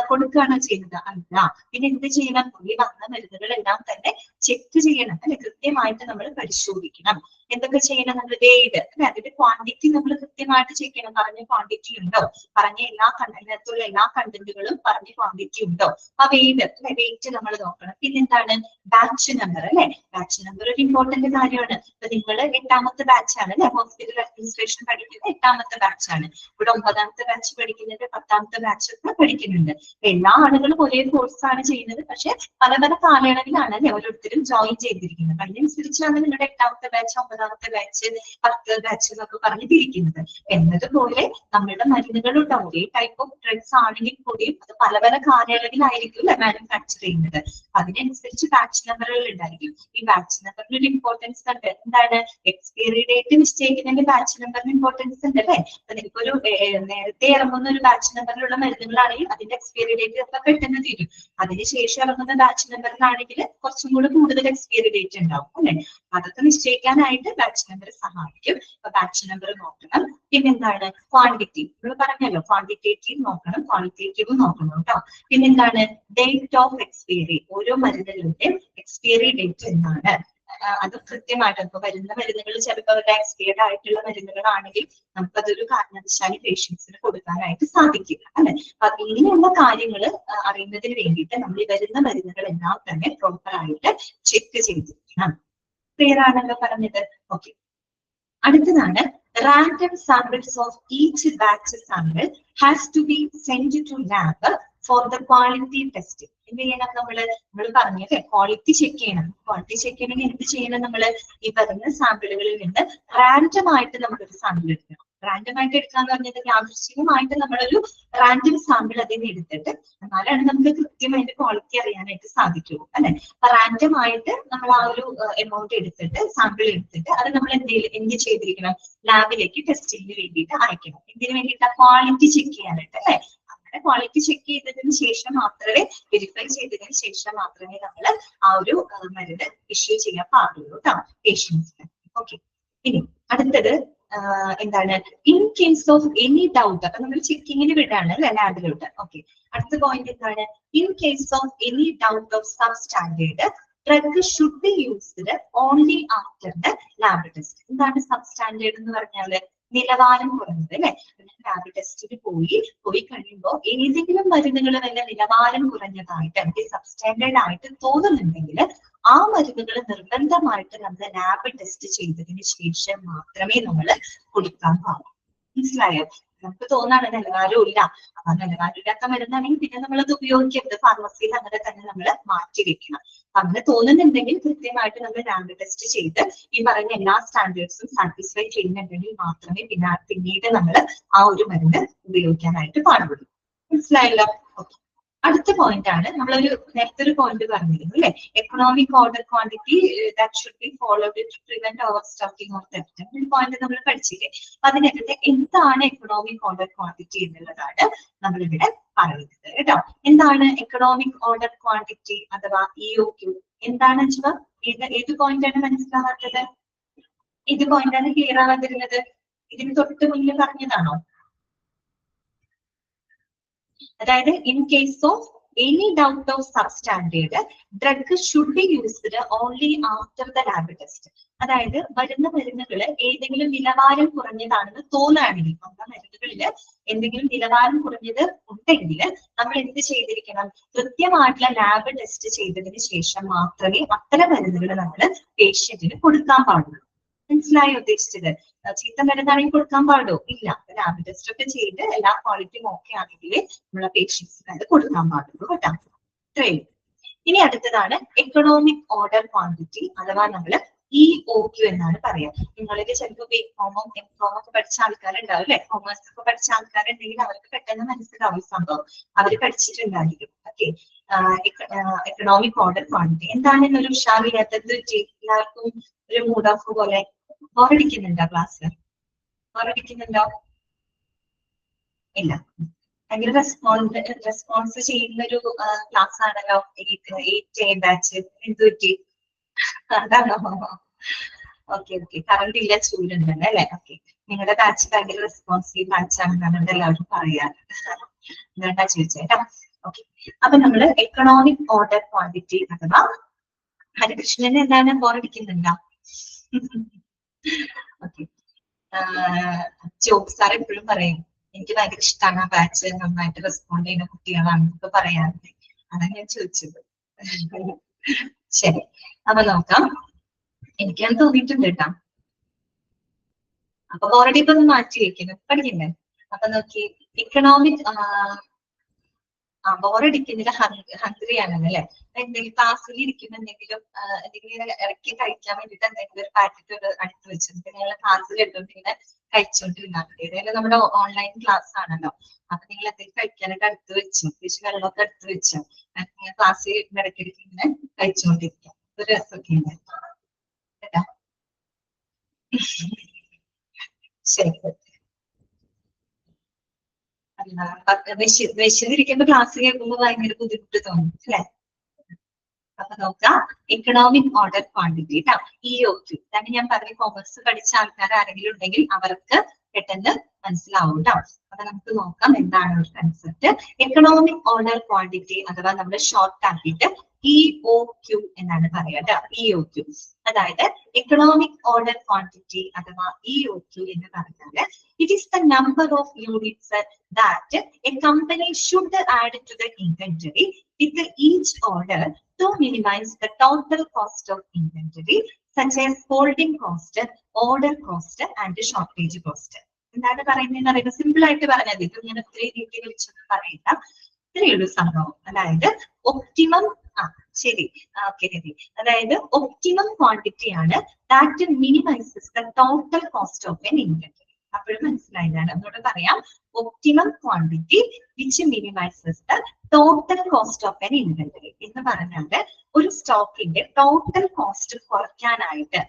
കൊടുക്കുകയാണോ ചെയ്യുന്നത്? അല്ല. പിന്നെ എന്ത് ചെയ്യണം? ഈ വന്ന മരുന്നുകളെല്ലാം തന്നെ ചെക്ക് ചെയ്യണം, അല്ലെ, കൃത്യമായിട്ട് നമ്മൾ പരിശോധിക്കണം. എന്തൊക്കെ ചെയ്യണം? നമ്മൾ വെയ്ഡ്, അല്ലെ, അതിന്റെ ക്വാണ്ടിറ്റി നമ്മൾ കൃത്യമായിട്ട് ചെക്ക് ചെയ്യണം. പറഞ്ഞ ക്വാണ്ടിറ്റി ഉണ്ടോ, പറഞ്ഞ അതിനകത്തുള്ള എല്ലാ കണ്ടന്റുകളും പറഞ്ഞ ക്വാണ്ടിറ്റി ഉണ്ടോ, ആ വെയ്ഡ്, അല്ലെ, വെയിറ്റ് നമ്മൾ നോക്കണം. പിന്നെന്താണ്? ബാച്ച് നമ്പർ, അല്ലെ, ബാച്ച് നമ്പർ ഒരു ഇമ്പോർട്ടന്റ് കാര്യമാണ്. ഇപ്പൊ നിങ്ങൾ 8ാമത്തെ ബാച്ച് ആണ്, അല്ലെ, ഹോസ്പിറ്റൽ അഡ്മിനിസ്ട്രേഷൻ പഠിക്കുന്നത് 8ാമത്തെ ബാച്ച് ആണ്. ഇവിടെ 9ാമത്തെ ബാച്ച് പഠിക്കുന്നുണ്ട്, 10ാമത്തെ ബാച്ച് ഒക്കെ പഠിക്കുന്നുണ്ട്. എല്ലാ ആളുകളും ഒരേ കോഴ്സാണ് ചെയ്യുന്നത്, പക്ഷെ പല പല കാലയളവിലാണ്, അല്ലെ, ഓരോരുത്തരും ജോയിൻ ചെയ്തിരിക്കുന്നത്. അതിനനുസരിച്ചാണ് നിങ്ങളുടെ 8ാമത്തെ ബാച്ച്, 9ാമത്തെ ബാച്ച്, 10 ബാച്ച് എന്നൊക്കെ പറഞ്ഞ് തിരിക്കുന്നത്. എന്നതുപോലെ നമ്മുടെ മരുന്നുകൾ ഉണ്ടാവും. ഒരേ ടൈപ്പ് ഓഫ് ഡ്രഗ്സ് ആണെങ്കിൽ കൂടിയും അത് പല പല കാലയളവിലായിരിക്കും മാനുഫാക്ചർ ചെയ്യുന്നത്. അതിനനുസരിച്ച് ബാച്ച് നമ്പറുകൾ ഉണ്ടായിരിക്കും. ഈ ബാച്ച് നമ്പറിന് ഒരു ഇമ്പോർട്ടൻസ് ഉണ്ട്. എന്താണ്? എക്സ്പയറി ഡേറ്റ് നിശ്ചയിക്കുന്നതിന്റെ ബാച്ച് നമ്പറിന് ഇമ്പോർട്ടൻസ് ഉണ്ട്, അല്ലെ. അപ്പൊ നിങ്ങൾക്കൊരു നേരത്തെ ഇറങ്ങുന്ന ഒരു ബാച്ച് നമ്പറിലുള്ള മരുന്നുകളാണെങ്കിൽ അതിന്റെ എക്സ്പയറി ഡേറ്റ് ഒക്കെ പെട്ടെന്ന് തീരും. അതിനുശേഷം ഇറങ്ങുന്ന ബാച്ച് നമ്പറിലാണെങ്കിൽ കുറച്ചും കൂടി കൂടുതൽ എക്സ്പയറി ഡേറ്റ് ഉണ്ടാവും, അല്ലെ. അതൊക്കെ നിശ്ചയിക്കാനായിട്ട് ബാച്ച് നമ്പർ സഹായിക്കും. അപ്പൊ ബാച്ച് നമ്പർ നോക്കണം. പിന്നെന്താണ്? ക്വാണ്ടിറ്റി. നമ്മൾ പറഞ്ഞല്ലോ, ക്വാണ്ടിറ്റേറ്റീവ് നോക്കണം, ക്വാളിറ്റേറ്റീവ് നോക്കണം കേട്ടോ. പിന്നെന്താണ്? Date of expiry. ഓരോ മരുന്നുകളുടെ എക്സ്പയറി ഡേറ്റ് എന്താണ്, അത് കൃത്യമായിട്ട്. ഇപ്പൊ വരുന്ന മരുന്നുകൾ ചിലപ്പോൾ അവരുടെ എക്സ്പയർഡ് ആയിട്ടുള്ള മരുന്നുകളാണെങ്കിൽ നമുക്കതൊരു കാരണവശാലും പേഷ്യൻസിന് കൊടുക്കാനായിട്ട് സാധിക്കില്ല, അല്ലെ. അപ്പൊ ഇങ്ങനെയുള്ള കാര്യങ്ങൾ അറിയുന്നതിന് വേണ്ടിയിട്ട് നമ്മൾ ഈ വരുന്ന മരുന്നുകളെല്ലാം തന്നെ പ്രോപ്പർ ആയിട്ട് ചെക്ക് ചെയ്തിരിക്കണം. ക്ലിയർ ആണല്ലോ പറഞ്ഞത്? ഓക്കെ. അടുത്തതാണ് random samples of each batch sample has to be send to lab for the quality test. എന്ത് ചെയ്യണം? നമ്മൾ പറഞ്ഞല്ലേ, ക്വാളിറ്റി ചെക്ക് ചെയ്യണം. ക്വാളിറ്റി ചെക്ക് ചെയ്യണമെങ്കിൽ എന്ത് ചെയ്യണം? നമ്മൾ ഈ പറയുന്ന സാമ്പിളുകളിൽ നിന്ന് റാൻഡം ആയിട്ട് നമ്മളൊരു സാമ്പിൾ എടുക്കണം. റാൻഡം ആയിട്ട് എടുക്കാന്ന് പറഞ്ഞത് യാദൃശ്ചികമായിട്ട് നമ്മളൊരു റാൻഡം സാമ്പിൾ അതിന് എടുത്തിട്ട് എന്നാലാണ് നമുക്ക് കൃത്യം അതിന്റെ ക്വാളിറ്റി അറിയാനായിട്ട് സാധിക്കുള്ളൂ, അല്ലെ. അപ്പൊ റാൻഡം ആയിട്ട് നമ്മൾ ആ ഒരു എമൗണ്ട് എടുത്തിട്ട്, സാമ്പിൾ എടുത്തിട്ട് അത് നമ്മൾ എന്ത് ചെയ്തിരിക്കണം? ലാബിലേക്ക് ടെസ്റ്റിങ്ങിന് വേണ്ടിയിട്ട് അയക്കണം. എന്തിനു വേണ്ടിയിട്ട്? ക്വാളിറ്റി ചെക്ക് ചെയ്യാനായിട്ട്, അല്ലെ. ക്വാളിറ്റി ചെക്ക് ചെയ്തതിന് ശേഷം മാത്രമേ, വെരിഫൈ ചെയ്തതിന് ശേഷം മാത്രമേ നമ്മൾ ആ ഒരു മരുന്ന് ഇഷ്യൂ ചെയ്യാൻ പാടുള്ളൂ കേട്ടോ പേഷ്യൻസിന്. ഓക്കെ. ഇനി അടുത്തത് എന്താണ്? In case of any doubt. അപ്പൊ നമ്മൾ ചെക്കിങ്ങിന് വിടാണ്, അല്ലെ, ലാബിലോട്ട്. ഓക്കെ. അടുത്ത പോയിന്റ് എന്താണ്? In case of any doubt of sub standard drug should be used only after the lab test. എന്താണ് സബ് സ്റ്റാൻഡേർഡ് എന്ന് പറഞ്ഞാല്? നിലവാരം കുറഞ്ഞത്, അല്ലെ. ലാബ് ടെസ്റ്റിന് പോയി കഴിയുമ്പോൾ ഏതെങ്കിലും മരുന്നുകൾ വല്ല നിലവാരം കുറഞ്ഞതായിട്ട് അല്ലെങ്കിൽ സബ്സ്റ്റാൻഡേർഡ് ആയിട്ട് തോന്നുന്നുണ്ടെങ്കിൽ ആ മരുന്നുകൾ നിർബന്ധമായിട്ട് നമ്മൾ ലാബ് ടെസ്റ്റ് ചെയ്തതിന് ശേഷം മാത്രമേ നമ്മൾ കൊടുക്കാൻ പാടുള്ളൂ. മനസ്സിലായോ? നമുക്ക് തോന്നാണ് നിലവാരവും ഇല്ല, അപ്പൊ നിലവാരമില്ലാത്ത മരുന്നാണെങ്കിൽ പിന്നെ നമ്മളത് ഉപയോഗിക്കരുത്. ഫാർമസിയിൽ അങ്ങനെ തന്നെ നമ്മൾ മാറ്റി വെക്കണം. അങ്ങനെ തോന്നുന്നുണ്ടെങ്കിൽ കൃത്യമായിട്ട് നമ്മൾ ലാബ് ടെസ്റ്റ് ചെയ്ത് ഈ പറഞ്ഞ എല്ലാ സ്റ്റാൻഡേർഡ്സും സാറ്റിസ്ഫൈ ചെയ്യുന്നുണ്ടെങ്കിൽ മാത്രമേ പിന്നീട് നമ്മൾ ആ ഒരു മരുന്ന് ഉപയോഗിക്കാനായിട്ട് പാടുള്ളൂ. മനസ്സിലായല്ലോ? ഓക്കെ. അടുത്ത പോയിന്റ് ആണ്, നമ്മളൊരു നേരത്തെ ഒരു പോയിന്റ് പറഞ്ഞിരുന്നു, അല്ലെ, economic order quantity that should be followed to prevent overstocking of theft. ഒരു പോയിന്റ് നമ്മൾ പഠിച്ചില്ലേ. അതിനകത്ത് എന്താണ് എക്കണോമിക് ഓർഡർ ക്വാണ്ടിറ്റി എന്നുള്ളതാണ് നമ്മളിവിടെ പറയുന്നത് കേട്ടോ. എന്താണ് എക്കണോമിക് ഓർഡർ ക്വാണ്ടിറ്റി അഥവാ EOQ? എന്താണ് വെച്ചാൽ ഏത് പോയിന്റ് ആണ് മനസ്സിലാവാത്തത്? ഏത് പോയിന്റ് ആണ് ക്ലിയർ ആവാതിരുന്നത്? ഇതിന് തൊട്ട് മുന്നിൽ പറഞ്ഞതാണോ? അതായത് in case of any doubt of substandard, drug should be used only after the lab test. അതായത് വരുന്ന മരുന്നുകൾ ഏതെങ്കിലും നിലവാരം കുറഞ്ഞതാണെന്ന് തോന്നുകയാണെങ്കിൽ, നമ്മുടെ മരുന്നുകളിൽ എന്തെങ്കിലും നിലവാരം കുറഞ്ഞത് ഉണ്ടെങ്കിൽ നമ്മൾ എന്ത് ചെയ്തിരിക്കണം? കൃത്യമായിട്ടുള്ള ലാബ് ടെസ്റ്റ് ചെയ്തതിന് ശേഷം മാത്രമേ അത്തരം മരുന്നുകൾ നമ്മൾ പേഷ്യന്റിന് കൊടുക്കാൻ പാടുള്ളൂ. മനസ്സിലായോ ഉദ്ദേശിച്ചത്? ചീത്ത മരുന്നാണെങ്കിൽ കൊടുക്കാൻ പാടുമോ? ഇല്ല. ലാബ് ടെസ്റ്റ് ഒക്കെ ചെയ്ത് എല്ലാ ക്വാളിറ്റിയും ഓക്കെ ആണെങ്കിൽ നമ്മളെ പേഷ്യൻസിന് അത് കൊടുക്കാൻ പാടുള്ളൂ കേട്ടോ. ഇത്രയും. ഇനി അടുത്തതാണ് എക്കണോമിക് ഓർഡർ ക്വാണ്ടിറ്റി, അഥവാ നമ്മൾ EOQ എന്നാണ് പറയാ. നിങ്ങളിത് ചിലപ്പോൾ ബികോമും എംകോമും ഒക്കെ പഠിച്ച ആൾക്കാരുണ്ടാവും അല്ലെ, കൊമേഴ്സ് ഒക്കെ പഠിച്ച ആൾക്കാരുണ്ടെങ്കിൽ അവർക്ക് പെട്ടെന്ന് മനസ്സിലാവും ഈ സംഭവം, അവർ പഠിച്ചിട്ടുണ്ടായിരിക്കും. ഓക്കെ, എക്കണോമിക് ഓർഡർ ക്വാണ്ടിറ്റി എന്താണ്? ഒരു ഉഷാറില്ലാത്തത് എല്ലാവർക്കും ഒരു മൂഡ് ഓഫ് പോലെ ബോറടിക്കുന്നുണ്ടോ? ക്ലാസ് ബോറടിക്കുന്നുണ്ടോ? ഇല്ല. ഭയങ്കര റെസ്പോൺസ് ചെയ്യുന്ന ഒരു ക്ലാസ് ആണല്ലോ 8A ബാച്ച്. എന്ത് പറ്റി? അതാണോ? ഓക്കെ ഓക്കെ, കറണ്ട് ഇല്ല, ചൂടുണ്ടല്ലോ അല്ലെ? ഓക്കെ, നിങ്ങളുടെ ബാച്ച് ഭയങ്കര റെസ്പോൺസീവ് ബാച്ചാണെന്നാണ് ഇവിടെ എല്ലാവരും പറയാറ്. എന്താ ചോദിച്ചേട്ടാ? ഓക്കെ, അപ്പൊ നമ്മള് എക്കണോമിക് ഓർഡർ ക്വാണ്ടിറ്റി അഥവാ ഹരികൃഷ്ണന് എന്താണ് ബോറടിക്കുന്നുണ്ടോ? ഓക്കെ, ജോബ് സാർ എപ്പോഴും പറയും എനിക്ക് ഭയങ്കര ഇഷ്ടമാണ് ആ ബാച്ച്, നന്നായിട്ട് റെസ്പോണ്ട് ചെയ്യുന്ന കുട്ടികളാണെന്നൊക്കെ പറയാറുണ്ട്. അതാണ് ഞാൻ ചോദിച്ചത്. ശരി, അപ്പൊ നോക്കാം. എനിക്കത് തോന്നിയിട്ടുണ്ട് കേട്ടോ. അപ്പൊ ഓൾറെഡി ഇപ്പൊ ഒന്ന് മാറ്റി വെക്കുന്നു, പഠിക്കണ്ടേ? അപ്പൊ നോക്കി, എക്കണോമിക് ബോറടിക്കുന്നില്ല, ഹംഗ്രി ആണെന്ന് അല്ലെ? എന്തെങ്കിലും ക്ലാസ്സിൽ ഇരിക്കുന്ന എന്തെങ്കിലും ഇറക്കി കഴിക്കാൻ വേണ്ടിട്ട് എന്തെങ്കിലും ഒരു പാക്കറ്റ് അടുത്ത് വെച്ചിട്ട് നിങ്ങൾ ക്ലാസ്സിൽ എടുത്തോണ്ട് ഇങ്ങനെ കഴിച്ചോണ്ടിരുന്നാൽ മതി. ഏതായാലും നമ്മുടെ ഓൺലൈൻ ക്ലാസ് ആണല്ലോ, അപ്പൊ നിങ്ങൾ എന്തെങ്കിലും കഴിക്കാനായിട്ട് അടുത്ത് വെച്ചു, തിരിച്ച് വെള്ളമൊക്കെ അടുത്ത് വെച്ചു, ക്ലാസ്സിൽ ഇടയ്ക്കിടയ്ക്ക് ഇങ്ങനെ കഴിച്ചുകൊണ്ടിരിക്കാം. ഒരു രസമൊക്കെ ഉണ്ട് കേട്ടാ. ശരി, വിശന്നിരിക്കുമ്പോ ക്ലാസ് കേൾക്കുമ്പോ ഭയങ്കര ബുദ്ധിമുട്ട് തോന്നും അല്ലെ? അപ്പൊ നോക്കാം, എക്കണോമിക് ഓർഡർ ക്വാണ്ടിറ്റി കേട്ടോ, EOQ. ഇതാണ് ഞാൻ പറഞ്ഞ കോമേഴ്സ് പഠിച്ച ആൾക്കാർ ആരെങ്കിലും ഉണ്ടെങ്കിൽ അവർക്ക് പെട്ടെന്ന് മനസ്സിലാവും കേട്ടോ. അപ്പൊ നമുക്ക് നോക്കാം എന്താണ് ഒരു കൺസെപ്റ്റ്. എക്കണോമിക് ഓർഡർ ക്വാണ്ടിറ്റി അഥവാ നമ്മൾ ഷോർട്ട് ആക്കിയിട്ട് EOQ എന്നാണ് പറയാ കേട്ടോ. EOQ അതായത് എക്കണോമിക് ഓർഡർ ക്വാണ്ടിറ്റി അഥവാ EOQ എന്ന് പറഞ്ഞാൽ it is the number of units that a company should add to the inventory with each order to minimize the total cost of inventory, such as holding cost, order cost and shortage cost. എന്താണ് പറയുന്നതെന്ന് അറിയുന്നത്? Simple ആയിട്ട് പറഞ്ഞാൽ ഇത് ഞാൻ ഒത്തിരി രീതിയിൽ വെച്ചൊന്നും പറയില്ല, ഇത്രയുള്ളൂ സംഭവം. അതായത് ഒപ്റ്റിമം ശരി, ഓക്കെ, അതായത് ഒപ്റ്റിമം ക്വാണ്ടിറ്റി ആണ് that minimises the total cost of an inventory. അപ്പോഴും മനസ്സിലായതാണ്. ഒന്നുകൂടെ പറയാം, optimum quantity which minimises the total cost of an inventory എന്ന് പറഞ്ഞാൽ ഒരു സ്റ്റോക്കിന്റെ ടോട്ടൽ കോസ്റ്റ് കുറയ്ക്കാനായിട്ട്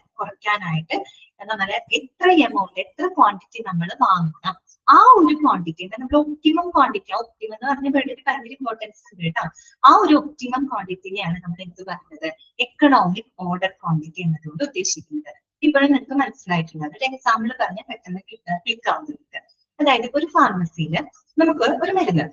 നമ്മൾ എത്ര എമൗണ്ട്, എത്ര ക്വാണ്ടിറ്റി നമ്മൾ വാങ്ങണം, ആ ഒരു ക്വാണ്ടിറ്റി നമ്മൾ ഒപ്റ്റിമം ക്വാണ്ടിറ്റി, ഒപ്റ്റിമം എന്ന് പറഞ്ഞ ഭയങ്കര ഇമ്പോർട്ടൻസ് ഉണ്ട് കേട്ടോ. ആ ഒരു ഒപ്റ്റിമം ക്വാണ്ടിറ്റിനെയാണ് നമ്മൾ എന്ത് പറയുന്നത്? എക്കണോമിക് ഓർഡർ ക്വാണ്ടിറ്റി എന്നതുകൊണ്ട് ഉദ്ദേശിക്കുന്നത്. ഇപ്പോഴും നിങ്ങൾക്ക് മനസ്സിലായിട്ടുള്ളത് ഒരു എക്സാമ്പിൾ പറഞ്ഞാൽ പെട്ടെന്ന് ക്ലിക്ക് ആവുന്നുണ്ട്. അതായത് ഒരു ഫാർമസിയിൽ നമുക്ക് ഒരു മരുന്ന്,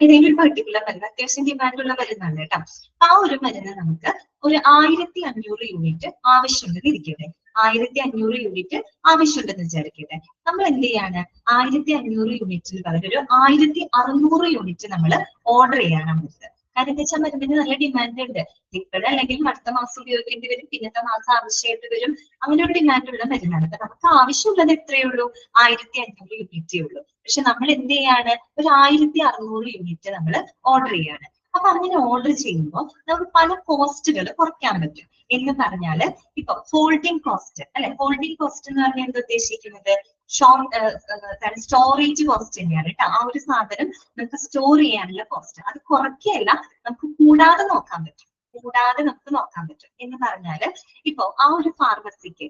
ഏതെങ്കിലും ഒരു പെർട്ടിക്കുലർ മരുന്ന് അത്യാവശ്യം ഡിമാൻഡുള്ള മരുന്നാണ് കേട്ടോ. ആ ഒരു മരുന്ന് നമുക്ക് ഒരു 1500 യൂണിറ്റ് ആവശ്യമുണ്ടെന്ന് ഇരിക്കട്ടെ. 1500 യൂണിറ്റ് ആവശ്യമുണ്ടെന്ന് വിചാരിക്കട്ടെ. നമ്മൾ എന്ത് ചെയ്യാണ്? 1500 യൂണിറ്റിന് പകരം ഒരു 1600 യൂണിറ്റ് നമ്മൾ ഓർഡർ ചെയ്യാണ് മരുന്ന്. കാരണം എന്താ വെച്ചാൽ മരുന്നിന് നല്ല ഡിമാൻഡ് ഉണ്ട്. ഇപ്പോഴല്ലെങ്കിൽ അടുത്ത മാസം ഉപയോഗിക്കേണ്ടി വരും, പിന്നത്തെ മാസം ആവശ്യമായിട്ട് വരും, അങ്ങനെ ഒരു ഡിമാൻഡുള്ള മരുന്നാണ്. അപ്പൊ നമുക്ക് ആവശ്യമുള്ളത് എത്രയേ ഉള്ളൂ? 1500 യൂണിറ്റേ ഉള്ളൂ. പക്ഷെ നമ്മൾ എന്ത് ചെയ്യാണ്? ഒരു 1600 യൂണിറ്റ് നമ്മൾ ഓർഡർ ചെയ്യാണ്. അപ്പൊ അങ്ങനെ ഓർഡർ ചെയ്യുമ്പോൾ നമുക്ക് പല കോസ്റ്റുകൾ കുറയ്ക്കാൻ പറ്റും. എന്ന് പറഞ്ഞാല് ഇപ്പൊ ഹോൾഡിംഗ് കോസ്റ്റ് അല്ലെ, ഹോൾഡിംഗ് കോസ്റ്റ് എന്ന് പറഞ്ഞാൽ എന്താ ഉദ്ദേശിക്കുന്നത്? സ്റ്റോറേജ് കോസ്റ്റ് തന്നെയാണ് കേട്ടോ. ആ ഒരു സാധനം നമുക്ക് സ്റ്റോർ ചെയ്യാനുള്ള കോസ്റ്റ് അത് കുറയ്ക്കുകയല്ല, നമുക്ക് കൂടാതെ നോക്കാൻ പറ്റും എന്ന് പറഞ്ഞാല് ഇപ്പൊ ആ ഒരു ഫാർമസിയിലേക്ക്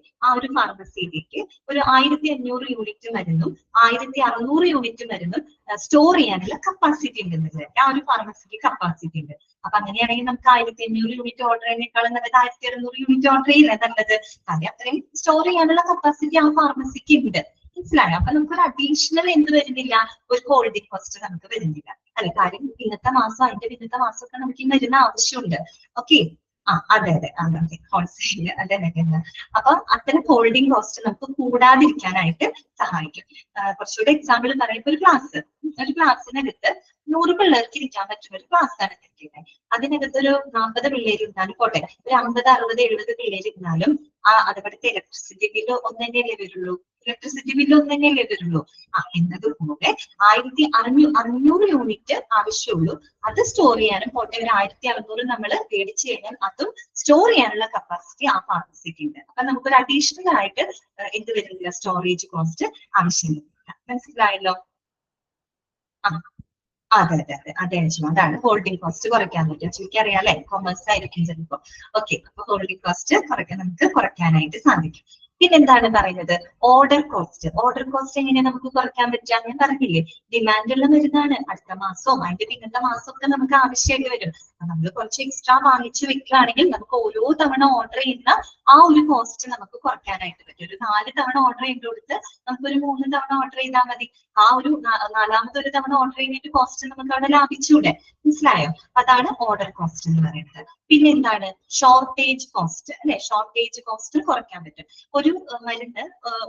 ഒരു 1500 യൂണിറ്റ് മരുന്നും 1600 യൂണിറ്റ് മരുന്നും സ്റ്റോർ ചെയ്യാനുള്ള കപ്പാസിറ്റി ഉണ്ടെന്ന്. ആ ഒരു ഫാർമസിക്ക് കപ്പാസിറ്റി ഉണ്ട്. അപ്പൊ അങ്ങനെയാണെങ്കിൽ നമുക്ക് 1500 യൂണിറ്റ് ഓർഡർ ചെയ്യുന്നേക്കാളും നല്ലത് 1600 യൂണിറ്റ് ഓർഡർ ചെയ്യുന്നത് നല്ലത്. കാരണം അത്രയും സ്റ്റോർ ചെയ്യാനുള്ള കപ്പാസിറ്റി ആ ഫാർമസിക്ക് ഉണ്ട്. മനസ്സിലായോ? അപ്പൊ നമുക്കൊരു അഡീഷണൽ എന്ത് വരുന്നില്ല? ഒരു ഹോൾഡിംഗ് കോസ്റ്റ് നമുക്ക് വരുന്നില്ല അല്ലെ. കാര്യം പിന്നത്തെ മാസം അതിന്റെ പിന്നത്തെ മാസമൊക്കെ നമുക്ക് ഈ മരുന്ന് ആവശ്യമുണ്ട്. ഓക്കെ. അതെ ഹോൾസെയില് അതന്നെ. അപ്പൊ അത്തരം ഹോൾഡിംഗ് കോസ്റ്റ് നമുക്ക് കൂടാതിരിക്കാനായിട്ട് സഹായിക്കും. കുറച്ചുകൂടെ എക്സാമ്പിൾ പറയുമ്പോൾ ഒരു ക്ലാസ്സിനകത്ത് 100 പിള്ളേർക്ക് ഇരിക്കാൻ പറ്റുന്ന ഒരു ക്ലാസ് ആണ് എടുക്കുന്നത്. അതിനകത്ത് ഒരു 40 പിള്ളേർ ഇരുന്നാലും പോട്ടെ, ഒരു 50, 60, 70 പിള്ളേർ ഇരുന്നാലും അതുപോലത്തെ ഇലക്ട്രിസിറ്റി ബില്ല് ഒന്നെന്നെയല്ലേ വരുള്ളൂ. എന്നതുപോലെ 1500 യൂണിറ്റ് ആവശ്യമുള്ളൂ. അത് സ്റ്റോർ ചെയ്യാനും പോട്ടെ, ഒരു 1600 നമ്മൾ മേടിച്ചു കഴിഞ്ഞാൽ അതും സ്റ്റോർ ചെയ്യാനുള്ള കപ്പാസിറ്റി ആ ഫാർമസിക്ക് ഉണ്ട്. അപ്പൊ നമുക്കൊരു അഡീഷണൽ ആയിട്ട് എന്ത് വരുന്നില്ല, സ്റ്റോറേജ് കോസ്റ്റ് ആവശ്യമില്ല. മനസ്സിലായല്ലോ? അതെ അതാണ് ഹോൾഡിംഗ് കോസ്റ്റ് കുറയ്ക്കാൻ പറ്റും. എനിക്കറിയാം അല്ലെ, കൊമേഴ്സ് ആയിരിക്കും ചിലപ്പോ. ഓക്കെ, അപ്പൊ ഹോൾഡിംഗ് കോസ്റ്റ് നമുക്ക് കുറയ്ക്കാനായിട്ട് സാധിക്കും. പിന്നെന്താണ് പറയുന്നത്, ഓർഡർ കോസ്റ്റ് എങ്ങനെ നമുക്ക് കുറയ്ക്കാൻ പറ്റുക? ഞാൻ പറഞ്ഞില്ലേ, ഡിമാൻഡുള്ള മരുന്നാണ്. അടുത്ത മാസവും അതിന്റെ പിന്നത്തെ മാസവും ഒക്കെ നമുക്ക് ആവശ്യമായിട്ട് വരും. നമ്മൾ കുറച്ച് എക്സ്ട്രാ വാങ്ങിച്ചു വെക്കുകയാണെങ്കിൽ നമുക്ക് ഓരോ തവണ ഓർഡർ ചെയ്യുന്ന ആ ഒരു കോസ്റ്റ് നമുക്ക് കുറയ്ക്കാനായിട്ട് പറ്റും. ഒരു 4 തവണ ഓർഡർ ചെയ്ത് കൊടുത്ത് നമുക്കൊരു 3 തവണ ഓർഡർ ചെയ്താൽ മതി. ആ ഒരു 4ാമതൊരു തവണ ഓർഡർ ചെയ്യുന്ന കോസ്റ്റ് നമുക്ക് അവിടെ ലാഭിച്ചൂടെ? മനസ്സിലായോ? അതാണ് ഓർഡർ കോസ്റ്റ് എന്ന് പറയുന്നത്. പിന്നെ എന്താണ് ഷോർട്ടേജ് കോസ്റ്റ് അല്ലെ. ഷോർട്ടേജ് കോസ്റ്റ് കുറയ്ക്കാൻ പറ്റും. ഒരു മരുന്ന്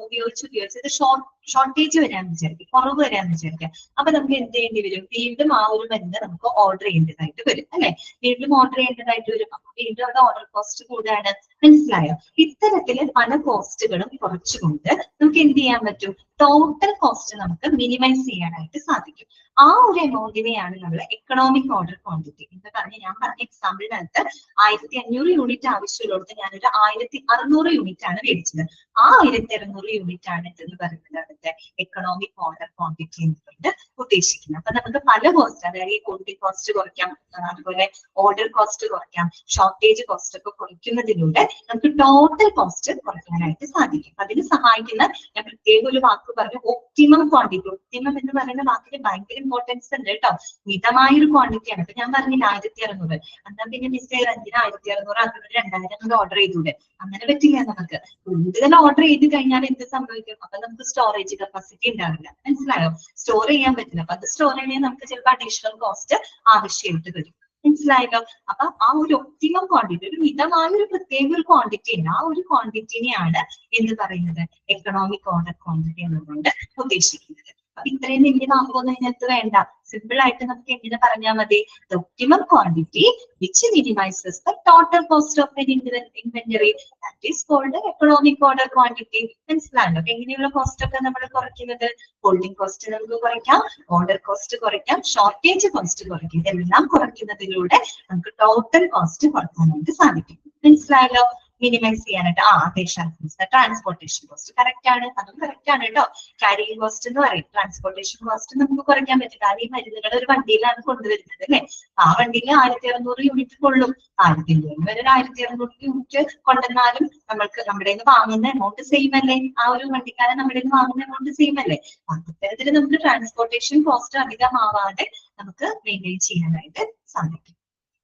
ഉപയോഗിച്ച് ഇത് ഷോർട്ടേജ് വരാന്ന് വിചാരിക്കും, കുറവ് വരാന്ന് വിചാരിക്കാം. അപ്പൊ നമുക്ക് എന്ത് ചെയ്യേണ്ടി വരും? വീണ്ടും ആ ഒരു മരുന്ന് നമുക്ക് ഓർഡർ ചെയ്യേണ്ടതായിട്ട് വരും അല്ലെ. വീണ്ടും ഓർഡർ ചെയ്യേണ്ടതായിട്ട് വരും. അപ്പൊ വീണ്ടും അവിടെ ഓർഡർ കോസ്റ്റ് കൂടാണ്. മനസ്സിലായോ? ഇത്തരത്തില് പല കോസ്റ്റുകളും കുറച്ചുകൊണ്ട് നമുക്ക് എന്ത് ചെയ്യാൻ പറ്റും? ടോട്ടൽ കോസ്റ്റ് നമുക്ക് മിനിമൈസ് ചെയ്യാനായിട്ട് സാധിക്കും. ആ ഒരു എമൗണ്ടിനെയാണ് നമ്മൾ എക്കണോമിക് ഓർഡർ ക്വാണ്ടിറ്റി എന്ന് പറഞ്ഞ് ഞാൻ പറഞ്ഞ എക്സാമ്പിളിനകത്ത് 1500 യൂണിറ്റ് ആവശ്യമുള്ളടത്ത് ഞാനൊരു 1600 യൂണിറ്റ് ആണ് മേടിച്ചത്. ആ 1600 യൂണിറ്റ് ആണ് എന്ന് പറയുന്നത് അവിടുത്തെ എക്കണോമിക് ഓർഡർ ക്വാണ്ടിറ്റി എന്നുകൊണ്ട് ഉദ്ദേശിക്കുന്നത്. അപ്പൊ നമുക്ക് പല കോസ്റ്റ്, അതായത് ഈ ക്വാണ്ടിറ്റി കോസ്റ്റ് കുറയ്ക്കാം, അതുപോലെ ഓർഡർ കോസ്റ്റ് കുറയ്ക്കാം, ഷോർട്ടേജ് കോസ്റ്റ് ഒക്കെ കുറയ്ക്കുന്നതിലൂടെ നമുക്ക് ടോട്ടൽ കോസ്റ്റ് കുറയ്ക്കാനായിട്ട് സാധിക്കും. അതിന് സഹായിക്കുന്ന, ഞാൻ പ്രത്യേക ഒരു വാക്ക് പറഞ്ഞു, ഒപ്റ്റിമം ക്വാണ്ടിറ്റി. ഒപ്റ്റിമം എന്ന് പറയുന്ന വാക്കിന് ഭയങ്കര ഇമ്പോർട്ടൻസ് ഉണ്ട് കേട്ടോ. മിതമായൊരു ക്വാണ്ടിറ്റിയാണ്. അപ്പൊ ഞാൻ പറഞ്ഞില്ല 1600, എന്നാൽ പിന്നെ മിസ്റ്റേക്ക് 1600 അതിനൊരു 2000 ഓർഡർ ചെയ്തൂടെ? അങ്ങനെ പറ്റില്ല. നമുക്ക് കൂടുതൽ ഓർഡർ ചെയ്ത് കഴിഞ്ഞാൽ എന്ത് സംഭവിക്കും? അപ്പൊ നമുക്ക് സ്റ്റോറേജ് കപ്പാസിറ്റി ഉണ്ടാവില്ല. മനസ്സിലായോ? സ്റ്റോർ ചെയ്യാൻ പറ്റില്ല. അപ്പൊ അത് സ്റ്റോർ ചെയ്യാൻ നമുക്ക് ചിലപ്പോൾ അഡീഷണൽ കോസ്റ്റ് ആവശ്യമായിട്ട് വരും. മനസ്സിലായല്ലോ? അപ്പൊ ആ ഒരു ഒപ്റ്റിമം ക്വാണ്ടിറ്റി, ഒരു മിതമായ ഒരു പ്രത്യേക ഒരു ക്വാണ്ടിറ്റി ഉണ്ട്. ആ ഒരു ക്വാണ്ടിറ്റിനെയാണ് എന്ത് പറയുന്നത്? എക്കണോമിക് ഓർഡർ ക്വാണ്ടിറ്റി എന്നുകൊണ്ട് ഉദ്ദേശിക്കുന്നത്. അപ്പൊ ഇത്രയും വലിയ നാമൊന്നും ഇതിനകത്ത് വേണ്ട. സിമ്പിൾ ആയിട്ട് നമുക്ക് എങ്ങനെ പറഞ്ഞാൽ മതി? The optimum quantity which minimises the total cost of an inventory, that is called economic order quantity. മനസ്സിലായല്ലോ? എങ്ങനെയുള്ള കോസ്റ്റ് ഒക്കെ നമ്മൾ കുറയ്ക്കുന്നത്? ഹോൾഡിംഗ് കോസ്റ്റ് നമുക്ക് കുറയ്ക്കാം, ഓർഡർ കോസ്റ്റ് കുറയ്ക്കാം, ഷോർട്ടേജ് കോസ്റ്റ് കുറയ്ക്കാം. ഇതെല്ലാം കുറയ്ക്കുന്നതിലൂടെ നമുക്ക് ടോട്ടൽ കോസ്റ്റ് കുറയ്ക്കാനായിട്ട് സാധിക്കും. മനസ്സിലായല്ലോ? മിനിമൈസ് ചെയ്യാനായിട്ട്. അതെ ഷാൻസ്, ട്രാൻസ്പോർട്ടേഷൻ കോസ്റ്റ് കറക്റ്റ് ആണ്, അതും കറക്റ്റ് ആണ് കേട്ടോ. ക്യാരിയിങ് കോസ്റ്റ് എന്ന് പറയും. ട്രാൻസ്പോർട്ടേഷൻ കോസ്റ്റ് നമുക്ക് കുറയ്ക്കാൻ പറ്റും. കാരണം ഈ മരുന്നുകൾ ഒരു വണ്ടിയിലാണ് കൊണ്ടുവരുന്നത് അല്ലെ. ആ വണ്ടിയിൽ 1600 യൂണിറ്റ് കൊള്ളും. 1500 വരെ 1600 യൂണിറ്റ് കൊണ്ടുവന്നാലും നമ്മൾക്ക് നമ്മുടെ വാങ്ങുന്ന എമൗണ്ട് സെയിം അല്ലേ? ആ ഒരു വണ്ടിക്കാരൻ നമ്മുടെ വാങ്ങുന്ന എമൗണ്ട് സെയിം അല്ലേ? അത്തരത്തിൽ നമുക്ക് ട്രാൻസ്പോർട്ടേഷൻ കോസ്റ്റ് അധികമാവാതെ നമുക്ക് മെയിൻറ്റെയിൻ ചെയ്യാനായിട്ട് സാധിക്കും.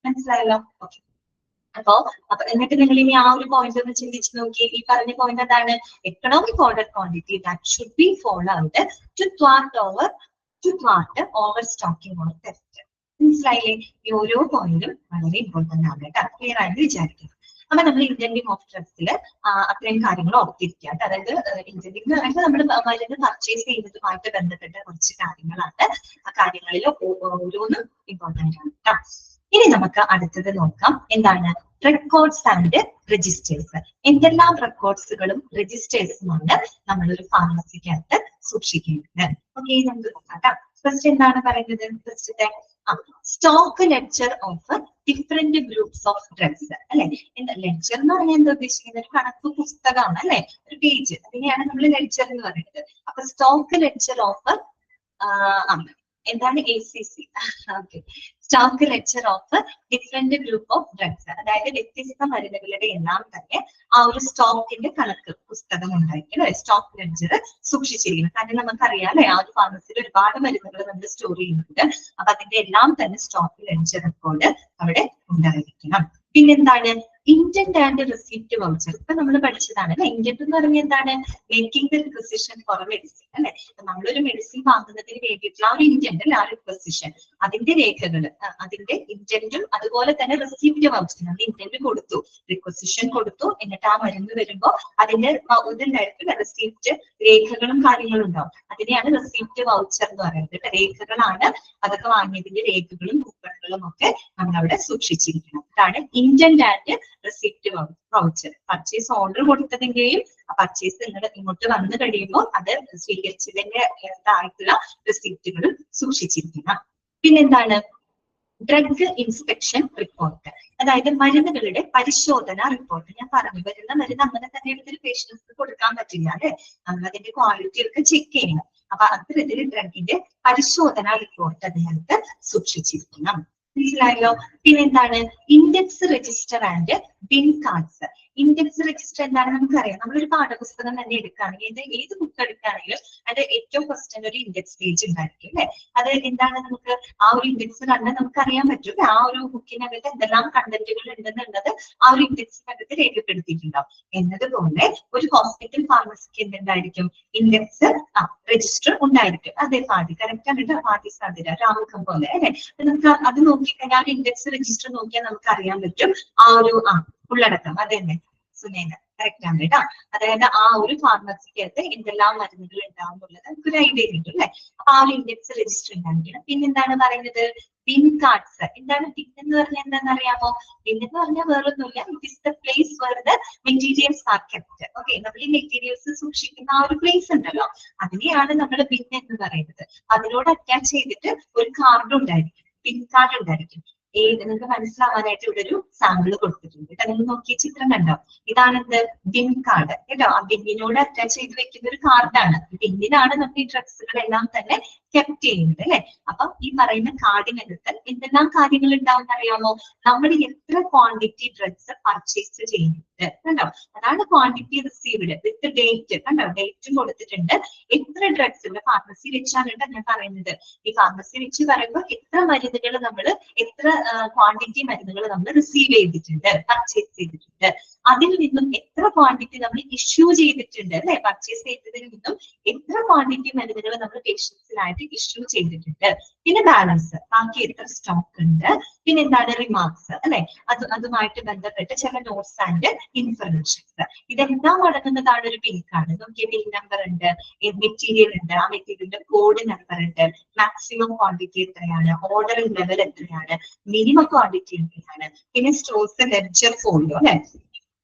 മനസ്സിലായല്ലോ? ഓക്കെ. അപ്പൊ എന്നിട്ട് നിങ്ങൾ ഇനി ആ ഒരു പോയിന്റ് ഒന്ന് ചിന്തിച്ച് നോക്കി. ഈ പറഞ്ഞ പോയിന്റ് എന്താണ്? Economic order quantity that should be followed to thwart over stocking or theft. മനസ്സിലായില്ലേ? ഈ ഓരോ പോയിന്റും വളരെ ഇമ്പോർട്ടന്റ് ആണ് കേട്ടോ. ക്ലിയർ ആയിട്ട് വിചാരിക്കുന്നു. അപ്പൊ നമ്മൾ ഇന്റൻഡിങ് ഓഫ് ഡ്രഗ്സിൽ അത്രയും കാര്യങ്ങൾ ഓർത്തിരിക്കുക. അതായത് ഇന്റൻഡിങ് എന്ന് പറയുമ്പോൾ നമ്മൾ മരുന്ന് പർച്ചേസ് ചെയ്യുന്നതുമായിട്ട് ബന്ധപ്പെട്ട കുറച്ച് കാര്യങ്ങളാണ്. ആ കാര്യങ്ങളിൽ ഓരോന്നും ഇമ്പോർട്ടന്റ് ആണ് കേട്ടോ. ഇനി നമുക്ക് അടുത്തത് നോക്കാം. എന്താണ്? Records and registers. എന്തെല്ലാം റെക്കോർഡ്സുകളും രജിസ്റ്റേഴ്സുമാണ് നമ്മളൊരു ഫാർമസിക്കകത്ത് സൂക്ഷിക്കേണ്ടത്? ഓക്കെ, നമുക്ക് നോക്കാം. ഫസ്റ്റ് എന്താണ് പറയുന്നത്? ഫസ്റ്റത്തെ stock ledger of different groups of drugs അല്ലെ. ലെഡ്ജർ എന്ന് പറഞ്ഞാൽ എന്താ ഉദ്ദേശിക്കുന്നത്? ഒരു കണക്ക് പുസ്തകമാണ് അല്ലെ, ഒരു പേജ്. അതിനെയാണ് നമ്മൾ ലെഡ്ജർ എന്ന് പറയുന്നത്. അപ്പൊ സ്റ്റോക്ക് ലെഡ്ജർ ഓഫ് എന്താണ്? ACC. Okay, stock ledger of different group of drugs. അതായത് വ്യത്യസ്ത മരുന്നുകളുടെ എല്ലാം തന്നെ ആ ഒരു സ്റ്റോക്കിന്റെ കണക്ക് പുസ്തകം ഉണ്ടായിരിക്കും അല്ലെ, സ്റ്റോക്ക് ലെഡ്ജർ സൂക്ഷിച്ചിരിക്കുന്നത്. കാരണം നമുക്കറിയാം അല്ലെ, ആ ഒരു ഫാർമസിയിൽ ഒരുപാട് മരുന്നുകൾ നമ്മൾ സ്റ്റോർ ചെയ്യുന്നുണ്ട്. അപ്പൊ അതിന്റെ എല്ലാം തന്നെ സ്റ്റോക്ക് ലെഡ്ജർ റെക്കോർഡ് അവിടെ ഉണ്ടായിരിക്കണം. പിന്നെന്താണ്? ഇന്റന്റ് ആൻഡ് റിസീപ്റ്റ് വൗച്ചർ ഇപ്പൊ നമ്മൾ പഠിച്ചതാണ് അല്ലെ. ഇന്റന്റ് എന്ന് പറഞ്ഞാൽ എന്താണ്? Making the requisition for medicine അല്ലെ. നമ്മളൊരു മെഡിസിൻ വാങ്ങുന്നതിന് വേണ്ടിയിട്ടുള്ള ആ ഒരു ഇന്റന്റ് അല്ലെ, ആ ഒരു റിക്വസിഷൻ, അതിന്റെ രേഖകൾ, അതിന്റെ ഇന്റന്റും അതുപോലെ തന്നെ റിസീപ്റ്റ് വൗച്ചർ. നമ്മൾ ഇന്റന്റ് കൊടുത്തു, റിക്വസിഷൻ കൊടുത്തു, എന്നിട്ട് ആ മരുന്ന് വരുമ്പോൾ അതിന്റെ ഇതുണ്ടായിരിക്കും റിസീപ്റ്റ്, രേഖകളും കാര്യങ്ങളും ഉണ്ടാവും. അതിനെയാണ് റിസീപ്റ്റ് വൗച്ചർ എന്ന് പറയുന്നത്. രേഖകളാണ്, അതൊക്കെ വാങ്ങിയതിന്റെ രേഖകളും കൂപ്പണുകളും ഒക്കെ നമ്മൾ അവിടെ സൂക്ഷിച്ചിരിക്കണം. അതാണ് indent and receipt voucher. Purchase order കൊടുത്തതിന്റെയും പർച്ചേസ് ഇങ്ങോട്ട് വന്നു കഴിയുമ്പോൾ അത് സ്വീകരിച്ചതിന്റെ ആയിട്ടുള്ള റിസീപ്റ്റുകളും സൂക്ഷിച്ചിരിക്കണം. പിന്നെന്താണ്? ഡ്രഗ് ഇൻസ്പെക്ഷൻ റിപ്പോർട്ട്, അതായത് മരുന്നുകളുടെ പരിശോധന റിപ്പോർട്ട്. ഞാൻ പറഞ്ഞു, വരുന്ന മരുന്ന് അങ്ങനെ തന്നെ എടുത്തൊരു പേഷ്യൻസിന് കൊടുക്കാൻ പറ്റില്ല അല്ലെ, നമ്മൾ അതിന്റെ ക്വാളിറ്റി ഒക്കെ ചെക്ക് ചെയ്യണം. അപ്പൊ അത്തരത്തിൽ ഡ്രഗിന്റെ പരിശോധന റിപ്പോർട്ട് അതിനകത്ത് സൂക്ഷിച്ചിരിക്കണം. മനസ്സിലായല്ലോ? പിന്നെന്താണ്? Index register and bin cards. Index register എന്താണ് നമുക്കറിയാം. നമ്മളൊരു പാഠപുസ്തകം തന്നെ എടുക്കുകയാണെങ്കിൽ, ഏത് ബുക്ക് എടുക്കുകയാണെങ്കിലും അത് ഏറ്റവും ഫസ്റ്റ് ഒരു ഇൻഡെക്സ് പേജ് ഉണ്ടായിരിക്കും അല്ലെ. അത് എന്താണ്, നമുക്ക് ആ ഒരു ഇൻഡെക്സ് കണ്ടാൽ നമുക്ക് അറിയാൻ പറ്റും ആ ഒരു ബുക്കിനകത്ത് എന്തെല്ലാം കണ്ടന്റുകൾ ഉണ്ടെന്നുള്ളത് ആ ഒരു ഇൻഡെക്സിനകത്ത് രേഖപ്പെടുത്തിയിട്ടുണ്ടാവും. എന്നതുപോലെ ഒരു ഹോസ്പിറ്റൽ ഫാർമസിക്ക് എന്തുണ്ടായിരിക്കും? ഇൻഡെക്സ് രജിസ്റ്റർ ഉണ്ടായിരിക്കും. അതെ പാടി കറക്റ്റ് ആണ്, പാടി സാധ്യത രാമുഖം പോലെ അല്ലെ. നമുക്ക് അത് നോക്കിക്കഴിഞ്ഞാൽ ഇൻഡെക്സ് രജിസ്റ്റർ നോക്കിയാൽ നമുക്ക് അറിയാൻ പറ്റും ആ ഒരു ഉള്ളടക്കം. അതെന്നെ സുനേന കറക്റ്റ് ആണ് കേട്ടോ. അതായത് ആ ഒരു ഫാർമസിക്കകത്ത് എന്തെല്ലാം മരുന്നുകൾ ഉണ്ടാവും എന്നുള്ളത് നമുക്കൊരു ഐഡിയ കിട്ടും അല്ലെ. അപ്പൊ ആ ഒരു ഇൻഡെക്സ് രജിസ്റ്റർ ഉണ്ടായിരിക്കണം. പിന്നെന്താണ് പറയുന്നത്? Bin cards. എന്താണ് ബിൻ എന്ന് പറഞ്ഞാൽ എന്താണെന്ന് അറിയാമോ? ബിൻ എന്ന് പറഞ്ഞാൽ വേറൊന്നുമില്ല, it is the place where the materials are kept. Okay, നമ്മൾ ഈ മെറ്റീരിയൽസ് സൂക്ഷിക്കുന്ന ആ ഒരു പ്ലേസ് ഉണ്ടല്ലോ, അതിനെയാണ് നമ്മൾ ബിൻ എന്ന് പറയുന്നത്. അതിനോട് അറ്റാച്ച് ചെയ്തിട്ട് ഒരു കാർഡ് ഉണ്ടായിരിക്കും, ബിൻ കാർഡ് ഉണ്ടായിരിക്കും. നിങ്ങൾക്ക് മനസ്സിലാവാനായിട്ട് ഇവിടെ ഒരു സാമ്പിൾ കൊടുത്തിട്ടുണ്ട് കേട്ടോ. നിങ്ങൾ നോക്കി ചിത്രം കണ്ടോ? ഇതാണെന്ത്? ബിൻ കാർഡ് കേട്ടോ. ആ ബിന്നിനോട് അറ്റാച്ച് ചെയ്ത് വെക്കുന്ന ഒരു കാർഡാണ്. ബിന്നിനാണ് നമ്മൾ ഈ ഡ്രഗ്സുകളെല്ലാം തന്നെ കെപ്റ്റ് ചെയ്യുന്നത് അല്ലെ. അപ്പൊ ഈ പറയുന്ന കാർഡിനകത്ത് എന്തെല്ലാം കാര്യങ്ങൾ ഉണ്ടാവും അറിയാമോ? നമ്മൾ എത്ര ക്വാണ്ടിറ്റി ഡ്രഗ്സ് പർച്ചേസ് ചെയ്യുന്നുണ്ട് കണ്ടോ, അതാണ് ക്വാണ്ടിറ്റി റിസീവ്ഡ് വിത്ത് ഡേറ്റ്. കണ്ടോ, ഡേറ്റും കൊടുത്തിട്ടുണ്ട്. എത്ര ഡ്രഗ്സ് ഇവിടെ ഫാർമസി വെച്ചാണ് കേട്ടോ ഞാൻ പറയുന്നത്. ഈ ഫാർമസി വെച്ച് പറയുമ്പോൾ എത്ര മരുന്നുകൾ നമ്മൾ, എത്ര ക്വാണ്ടിറ്റി മരുന്നുകൾ നമ്മൾ റിസീവ് ചെയ്തിട്ടുണ്ട്, പർച്ചേസ് ചെയ്തിട്ടുണ്ട്. അതിൽ നിന്നും എത്ര ക്വാണ്ടിറ്റി നമ്മൾ ഇഷ്യൂ ചെയ്തിട്ടുണ്ട് അല്ലെ. പർച്ചേസ് ചെയ്തതിൽ നിന്നും എത്ര ക്വാണ്ടിറ്റി മരുന്നുകൾ നമ്മൾ പേഷ്യൻസിനായിട്ട് ഇഷ്യൂ ചെയ്തിട്ടുണ്ട്. പിന്നെ ബാലൻസ്, ബാക്കി എത്ര സ്റ്റോക്ക് ഉണ്ട്. പിന്നെ എന്താണ്? റിമാർക്സ് അല്ലെ. അതുമായിട്ട് ബന്ധപ്പെട്ട് ചില നോട്ട്സ് ആൻഡ് ഇൻഫർമേഷൻസ്. ഇതെല്ലാം അടങ്ങുന്നതാണ് ഒരു ബിൽ കാർഡ്. നോക്കിയ ബിൽ നമ്പർ ഉണ്ട്, മെറ്റീരിയൽ ഉണ്ട്, ആ മെറ്റീരിയലിന്റെ കോഡ് നമ്പർ ഉണ്ട്, മാക്സിമം ക്വാണ്ടിറ്റി എത്രയാണ്, ഓർഡർ ലെവൽ എത്രയാണ്, മിനിമം ക്വാണ്ടിറ്റി എത്രയാണ്, പിന്നെ സ്റ്റോഴ്സ് ലെഡ്ജർ ഫോളിയോ അല്ലെ,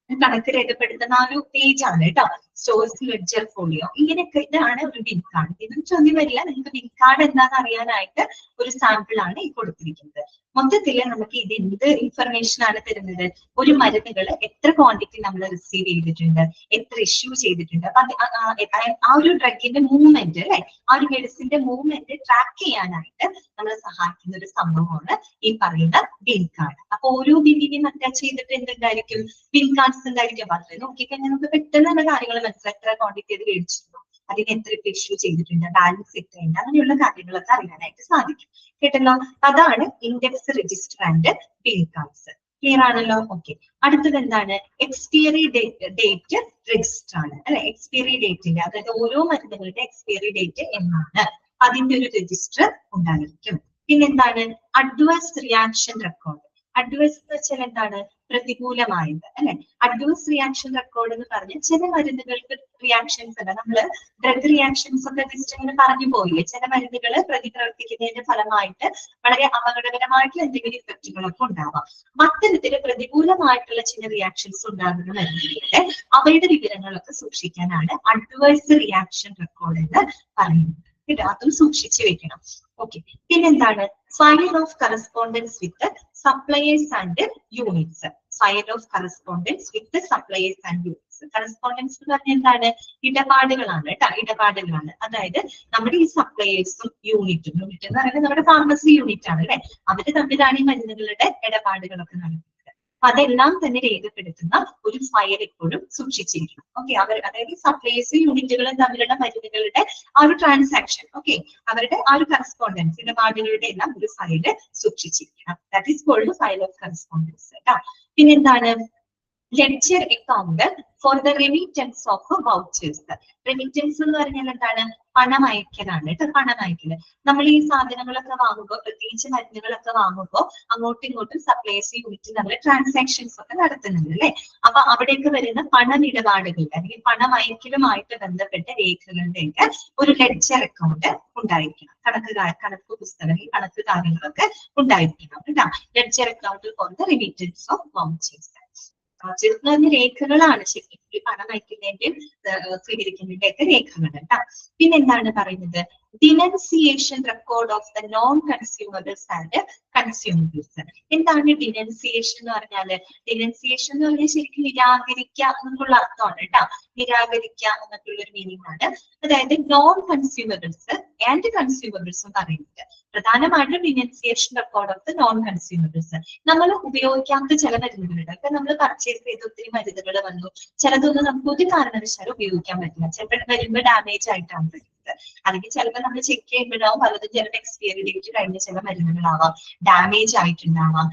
കണക്ക് രേഖപ്പെടുത്തുന്ന ആ ഒരു പേജ് ആണ് കേട്ടോ. സ്റ്റോഴ്സ് ലെഡ്ജർ ഫോളിയോ, ഇങ്ങനെയൊക്കെ ഇതാണ് ഒരു ബിൽ കാർഡ്. ഇതും ചോദ്യം വരില്ല. നിങ്ങൾക്ക് ബിൽ കാർഡ് എന്താണെന്ന് അറിയാനായിട്ട് ഒരു സാമ്പിൾ ആണ് ഈ കൊടുത്തിരിക്കുന്നത്. മൊത്തത്തില് നമുക്ക് ഇത് എന്ത് ഇൻഫർമേഷൻ ആണ് തരുന്നത്? ഒരു മരുന്നുകൾ എത്ര ക്വാണ്ടിറ്റി നമ്മൾ റിസീവ് ചെയ്തിട്ടുണ്ട്, എത്ര ഇഷ്യൂ ചെയ്തിട്ടുണ്ട്. അപ്പൊ ആ ഒരു ഡ്രഗിന്റെ മൂവ്മെന്റ് അല്ലെ, ആ ഒരു മെഡിസിന്റെ മൂവ്മെന്റ് ട്രാക്ക് ചെയ്യാനായിട്ട് നമ്മളെ സഹായിക്കുന്ന ഒരു സംഭവമാണ് ഈ പറയുന്ന ബിൽ കാർഡ്. അപ്പൊ ഓരോ ബില്ലിനെയും അറ്റാച്ച് ചെയ്തിട്ട് എന്തുണ്ടായിരിക്കും? ബിൽ കാർഡ്സ് ഉണ്ടായിരിക്കും. അപ്പൊ അത് നോക്കിക്കഴിഞ്ഞാൽ നമുക്ക് പെട്ടെന്ന് തന്നെ കാര്യങ്ങൾ മനസ്സിലായി. എത്ര ക്വാണ്ടിറ്റി അത് മേടിച്ചിട്ടുണ്ടോ, അതിന് എത്ര ഇഷ്യൂ ചെയ്തിട്ടുണ്ട്, ബാലൻസ് എത്രയുണ്ട്, അങ്ങനെയുള്ള കാര്യങ്ങളൊക്കെ അറിയാനായിട്ട് സാധിക്കും. കേട്ടല്ലോ? അതാണ് index register and bill cards. Clear ആണല്ലോ? ഓക്കെ. അടുത്തത് എന്താണ്? എക്സ്പയറി ഡേറ്റ് രജിസ്റ്റർ ആണ് അല്ലെ. എക്സ്പയറി ഡേറ്റിന്റെ, അതായത് ഓരോ മരുന്നുകളുടെ എക്സ്പയറി ഡേറ്റ് എന്നാണ്, അതിന്റെ ഒരു രജിസ്റ്റർ ഉണ്ടായിരിക്കും. പിന്നെന്താണ്? Adverse reaction record. അഡ്വേഴ്സ് എന്ന് വെച്ചാൽ എന്താണ്? പ്രതികൂലമായത് അല്ലെ. അഡ്വേഴ്സ് റിയാക്ഷൻ റെക്കോർഡ് എന്ന് പറഞ്ഞാൽ ചില മരുന്നുകൾക്ക് റിയാക്ഷൻസ് ഉണ്ട്. നമ്മള് ഡ്രഗ് റിയാക്ഷൻസ് ഒക്കെ ജസ്റ്റ് ഇങ്ങനെ പറഞ്ഞു പോയില്ലേ. ചില മരുന്നുകൾ പ്രതിപ്രവർത്തിക്കുന്നതിന്റെ ഫലമായിട്ട് വളരെ അപകടകരമായിട്ടുള്ള എന്തെങ്കിലും ഇഫക്റ്റുകളൊക്കെ ഉണ്ടാവാം. അത്തരത്തില് പ്രതികൂലമായിട്ടുള്ള ചില റിയാക്ഷൻസ് ഉണ്ടാകുന്ന മരുന്നുകളുടെ അവയുടെ വിവരങ്ങളൊക്കെ സൂക്ഷിക്കാനാണ് അഡ്വേഴ്സ് റിയാക്ഷൻ റെക്കോർഡ് എന്ന് പറയുന്നത് കേട്ടോ. അതും സൂക്ഷിച്ചു വെക്കണം. ഓക്കെ. പിന്നെന്താണ്? File of correspondence with suppliers and units. File of correspondence with suppliers and units. Correspondence എന്ന് പറഞ്ഞാൽ എന്താണ്? ഇടപാടുകളാണ് കേട്ടോ, ഇടപാടുകളാണ്. അതായത് നമ്മുടെ ഈ സപ്ലയേഴ്സും യൂണിറ്റും, യൂണിറ്റ് എന്ന് പറയുന്നത് നമ്മുടെ ഫാർമസി യൂണിറ്റ് ആണ് അല്ലെ. അവര് തമ്മിലാണ് ഈ മരുന്നുകളുടെ ഇടപാടുകളൊക്കെ നടക്കുന്നത്. അപ്പൊ അതെല്ലാം തന്നെ രേഖപ്പെടുത്തുന്ന ഒരു ഫയൽ എപ്പോഴും സൂക്ഷിച്ചിരിക്കണം. ഓക്കെ. അതായത് സപ്ലൈസ് യൂണിറ്റുകളും തമ്മിലുള്ള മരുന്നുകളുടെ ആ ഒരു ട്രാൻസാക്ഷൻ, ഓക്കെ, അവരുടെ ആ ഒരു കറസ്പോണ്ടൻസ്, ഇടപാടുകളുടെ എല്ലാം ഒരു ഫയല് സൂക്ഷിച്ചിരിക്കണം. That is called file of correspondence കേട്ടോ. പിന്നെന്താണ്? ledger account for the remittance of vouchers. Remittance എന്ന് പറഞ്ഞാൽ എന്താണ്? പണം അയക്കലാണ് കേട്ടോ. പണം അയക്കല് നമ്മൾ ഈ സാധനങ്ങളൊക്കെ വാങ്ങുമ്പോൾ, പ്രത്യേകിച്ച് മരുന്നുകളൊക്കെ വാങ്ങുമ്പോൾ അങ്ങോട്ടും ഇങ്ങോട്ടും സപ്ലൈസ് യൂണിറ്റ് നമ്മൾ ട്രാൻസാക്ഷൻസ് ഒക്കെ നടത്തുന്നുണ്ട് അല്ലെ. അപ്പൊ അവിടേക്ക് വരുന്ന പണമിടപാടുകൾ അല്ലെങ്കിൽ പണം അയക്കലുമായിട്ട് ബന്ധപ്പെട്ട രേഖകളുടെയൊക്കെ ഒരു ലെഡ്ജർ അക്കൗണ്ട് ഉണ്ടായിരിക്കണം. കണക്ക് പുസ്തകം, ഈ കണക്ക് കാര്യങ്ങളൊക്കെ ഉണ്ടായിരിക്കണം കേട്ടോ. Ledger account for the remittance of vouchers. Vouchers രേഖകളാണ് ശരിക്കും ഈ പണം അയക്കുന്നതിന്റെയും സ്വീകരിക്കുന്നതിന്റെ ഒക്കെ രേഖകൾ കേട്ടോ. പിന്നെന്താണ് പറയുന്നത്? Denunciation record of the non consumables and consumables. എന്താണ് ഡിനൻസിയേഷൻ എന്ന് പറഞ്ഞാല്? ഡിനൻസിയേഷൻ എന്ന് പറഞ്ഞാൽ ശരിക്കും നിരാകരിക്കുക എന്നുള്ള അർത്ഥമാണ് കേട്ടോ. നിരാകരിക്കുക എന്നൊക്കെയുള്ള ഒരു മീനിങ് ആണ്. അതായത് നോൺ കൺസ്യൂമബിൾസ് ആൻഡ് കൺസ്യൂമബിൾസ് എന്ന് പറയുന്നത് പ്രധാനമായിട്ടും denunciation record of the non consumables. നമ്മൾ ഉപയോഗിക്കാത്ത ചില മരുന്നുകളുണ്ട്. ഇപ്പൊ നമ്മൾ പർച്ചേസ് ചെയ്ത് ഒത്തിരി മരുന്നുകൾ വന്നു, ചിലതൊന്നും നമുക്ക് ഒരു കാരണവശാലും ഉപയോഗിക്കാൻ പറ്റില്ല. ചിലപ്പോൾ വരുമ്പോൾ ഡാമേജ് ആയിട്ടാണ് വരുന്നത്. അല്ലെങ്കിൽ ചിലപ്പോൾ നമ്മൾ ചെക്ക് ചെയ്യുമ്പോഴാവും പലതും ചിലപ്പോൾ എക്സ്പയറി ഡേറ്റ് കഴിഞ്ഞ ചില മരുന്നുകളാവാം, ഡാമേജ് ആയിട്ടുണ്ടാവാം,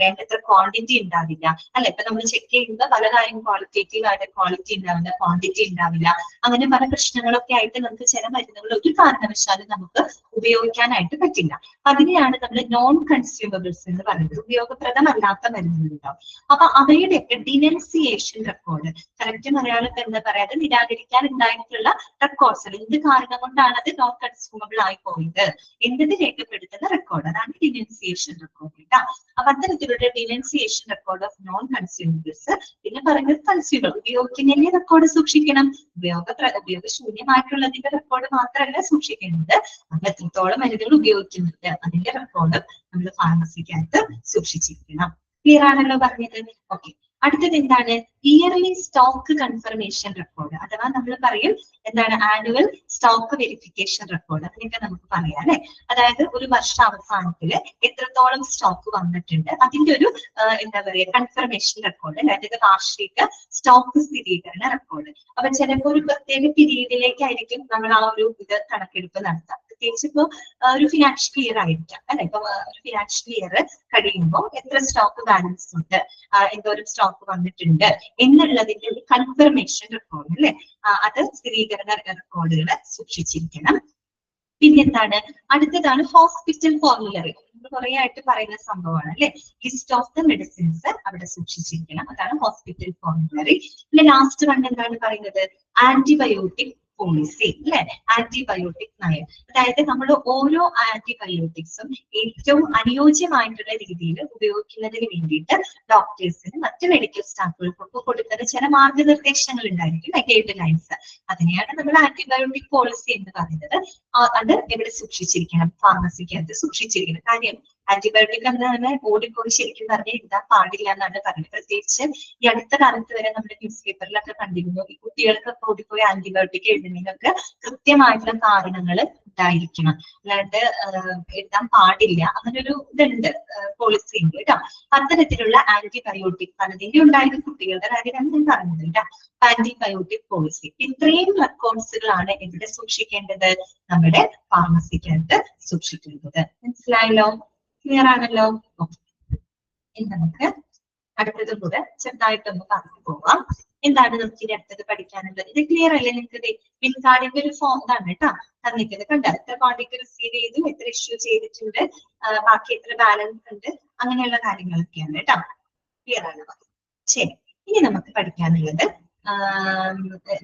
വേണ്ടത്ര ക്വാണ്ടിറ്റി ഉണ്ടാവില്ല അല്ലെ. ഇപ്പൊ നമ്മൾ ചെക്ക് ചെയ്യുമ്പോൾ പല കാര്യം ക്വാളിറ്റേറ്റീവ് ആയിട്ട് ക്വാളിറ്റി ഉണ്ടാവില്ല, ക്വാണ്ടിറ്റി ഉണ്ടാവില്ല, അങ്ങനെ പല പ്രശ്നങ്ങളൊക്കെ ആയിട്ട് നമുക്ക് ചില മരുന്നുകൾ ഒരു കാരണവശാലും നമുക്ക് ഉപയോഗിക്കാനായിട്ട് പറ്റില്ല. അതിനെയാണ് നമ്മൾ നോൺ കൺസ്യൂമബിൾസ് എന്ന് പറയുന്നത്. ഉപയോഗപ്രദമല്ലാത്ത മരുന്നുകളുണ്ടാവും. അപ്പൊ അവയുടെയൊക്കെ ഡിനൻസിയേഷൻ റെക്കോർഡ്, കറക്റ്റ് മലയാളം എന്താ പറയാതെ നിരാകരിക്കാൻ ഉണ്ടായിട്ടുള്ള റെക്കോർഡ്സ്, എന്ത് കാരണം കൊണ്ടാണ് അത് നോൺ കൺസ്യൂമബിൾ ആയി പോയത് എന്നത് രേഖപ്പെടുത്തുന്ന റെക്കോർഡ്, അതാണ് ഡിനൻസിയേഷൻ റെക്കോർഡ് കേട്ടോ. അപ്പൊ അത്തരത്തിലുള്ള ഡിനൻസിയേഷൻ റെക്കോർഡ് ഓഫ് നോൺ കൺസ്യൂമബിൾസ്. പിന്നെ പറയുന്നത് കൺസ്യൂമർ, ഉപയോഗിക്കുന്നതിന്റെ റെക്കോർഡ് സൂക്ഷിക്കണം. ഉപയോഗശൂന്യമായിട്ടുള്ളതിന്റെ റെക്കോർഡ് മാത്രമല്ല സൂക്ഷിക്കേണ്ടത്, നമ്മൾ എത്രത്തോളം മരുന്നുകൾ ഉപയോഗിക്കുന്നുണ്ട് അതിന്റെ റെക്കോർഡ് നമ്മൾ ഫാർമസിക്കകത്ത് സൂക്ഷിച്ചിരിക്കണം. ക്ലിയർ ആണല്ലോ പറഞ്ഞത്? ഓക്കെ. അടുത്തത് എന്താണ്? ഇയർലി സ്റ്റോക്ക് കൺഫർമേഷൻ റെക്കോർഡ്, അഥവാ നമ്മൾ പറയും എന്താണ് ആനുവൽ സ്റ്റോക്ക് വെരിഫിക്കേഷൻ റെക്കോർഡ്, അതിനൊക്കെ നമുക്ക് പറയാം അല്ലെ. അതായത് ഒരു വർഷാവസാനത്തില് എത്രത്തോളം സ്റ്റോക്ക് വന്നിട്ടുണ്ട് അതിന്റെ ഒരു എന്താ പറയുക കൺഫർമേഷൻ റെക്കോർഡ്, അതായത് വാർഷിക സ്റ്റോക്ക് സ്ഥിരീകരണ റെക്കോർഡ്. അപ്പൊ ചിലപ്പോൾ ഒരു പ്രത്യേക പീരീഡിലേക്കായിരിക്കും നമ്മൾ ആ ഒരു ഇത് കണക്കെടുപ്പ് നടത്താം. പ്രത്യേകിച്ച് ഇപ്പൊ ഒരു ഫിനാൻഷ്യൽ ഇയർ ആയിരിക്കാം അല്ലെ. ഇപ്പൊ ഒരു ഫിനാൻഷ്യൽ ഇയർ കഴിയുമ്പോൾ എത്ര സ്റ്റോക്ക് ബാലൻസ് ഉണ്ട്, എന്തോരം സ്റ്റോക്ക് വന്നിട്ടുണ്ട് എന്നുള്ളതിന്റെ ഒരു കൺഫർമേഷൻ റെക്കോർഡ് അല്ലെ, അത് സ്ഥിരീകരണ റെക്കോർഡുകൾ സൂക്ഷിച്ചിരിക്കണം. പിന്നെന്താണ്? അടുത്തതാണ് ഹോസ്പിറ്റൽ ഫോർമുലറി. കുറെ ആയിട്ട് പറയുന്ന സംഭവമാണ് അല്ലെ. ലിസ്റ്റ് ഓഫ് ദ മെഡിസിൻസ് അവിടെ സൂക്ഷിച്ചിരിക്കണം, അതാണ് ഹോസ്പിറ്റൽ ഫോർമുലറി. പിന്നെ ലാസ്റ്റ് വൺ എന്താണ് പറയുന്നത്? ആന്റിബയോട്ടിക് പോളിസി അല്ലെ, ആന്റിബയോട്ടിക് നയം. അതായത് നമ്മൾ ഓരോ ആന്റിബയോട്ടിക്സും ഏറ്റവും അനുയോജ്യമായിട്ടുള്ള രീതിയിൽ ഉപയോഗിക്കുന്നതിന് വേണ്ടിയിട്ട് ഡോക്ടേഴ്സിന് മറ്റു മെഡിക്കൽ സ്റ്റാഫുകൾക്കൊക്കെ കൊടുക്കുന്ന ചില മാർഗനിർദ്ദേശങ്ങൾ ഉണ്ടായിരിക്കും, ഗൈഡ് ലൈൻസ്. അതിനെയാണ് നമ്മൾ ആന്റിബയോട്ടിക് പോളിസി എന്ന് പറയുന്നത്. അത് എവിടെ സൂക്ഷിച്ചിരിക്കണം? ഫാർമസിക്കകത്ത് സൂക്ഷിച്ചിരിക്കണം. കാര്യം ആന്റിബയോട്ടിക് എന്ന് തന്നെ ഓടിപ്പോയി ശരിക്കും പറഞ്ഞാൽ എഴുതാൻ പാടില്ല എന്നാണ് പറയുന്നത്. പ്രത്യേകിച്ച് ഈ അടുത്ത കാലത്ത് വരെ നമ്മുടെ ന്യൂസ് പേപ്പറിലൊക്കെ കണ്ടിരുന്നു ഈ കുട്ടികൾക്കൊക്കെ ഓടിപ്പോയി ആന്റിബയോട്ടിക് എഴുതുന്നതിനൊക്കെ കൃത്യമായിട്ടുള്ള കാരണങ്ങൾ ഉണ്ടായിരിക്കണം, അല്ലാണ്ട് എഴുതാൻ പാടില്ല. അങ്ങനെ ഒരു ഇതുണ്ട്, പോളിസി ഉണ്ട് കേട്ടോ. അത്തരത്തിലുള്ള ആന്റിബയോട്ടിക് പലതിന്റെ ഉണ്ടായത് കുട്ടികളുടെ കാര്യമാണ് ഞാൻ പറഞ്ഞത് കേട്ടോ. ആന്റിബയോട്ടിക് പോളിസി, ഇത്രയും റെക്കോർഡ്സുകളാണ് എവിടെ സൂക്ഷിക്കേണ്ടത്? നമ്മുടെ ഫാർമസിക്കകത്ത് സൂക്ഷിക്കേണ്ടത്. മനസ്സിലായല്ലോ? ക്ലിയർ ആണല്ലോ? ഇനി നമുക്ക് അടുത്തത് കൂടെ ചെറുതായിട്ടൊന്ന് പറഞ്ഞു പോവാം. എന്താണ് നമുക്ക് ഇനി അടുത്തത് പഠിക്കാനുള്ളത്? ഇത് ക്ലിയർ അല്ലേ നിങ്ങൾക്ക്? ബിൽ കാർഡിന്റെ ഒരു ഫോം ആണ് കേട്ടോ തന്നിട്ടുണ്ട്. കണ്ട എത്ര ക്വാണ്ടിറ്റി റിസീവ് ചെയ്തു, എത്ര ഇഷ്യൂ ചെയ്തിട്ടുണ്ട്, ബാക്കി എത്ര ബാലൻസ് ഉണ്ട്, അങ്ങനെയുള്ള കാര്യങ്ങളൊക്കെയാണ് കേട്ടോ. ക്ലിയർ ആണ്? ശരി. ഇനി നമുക്ക് പഠിക്കാനുള്ളത്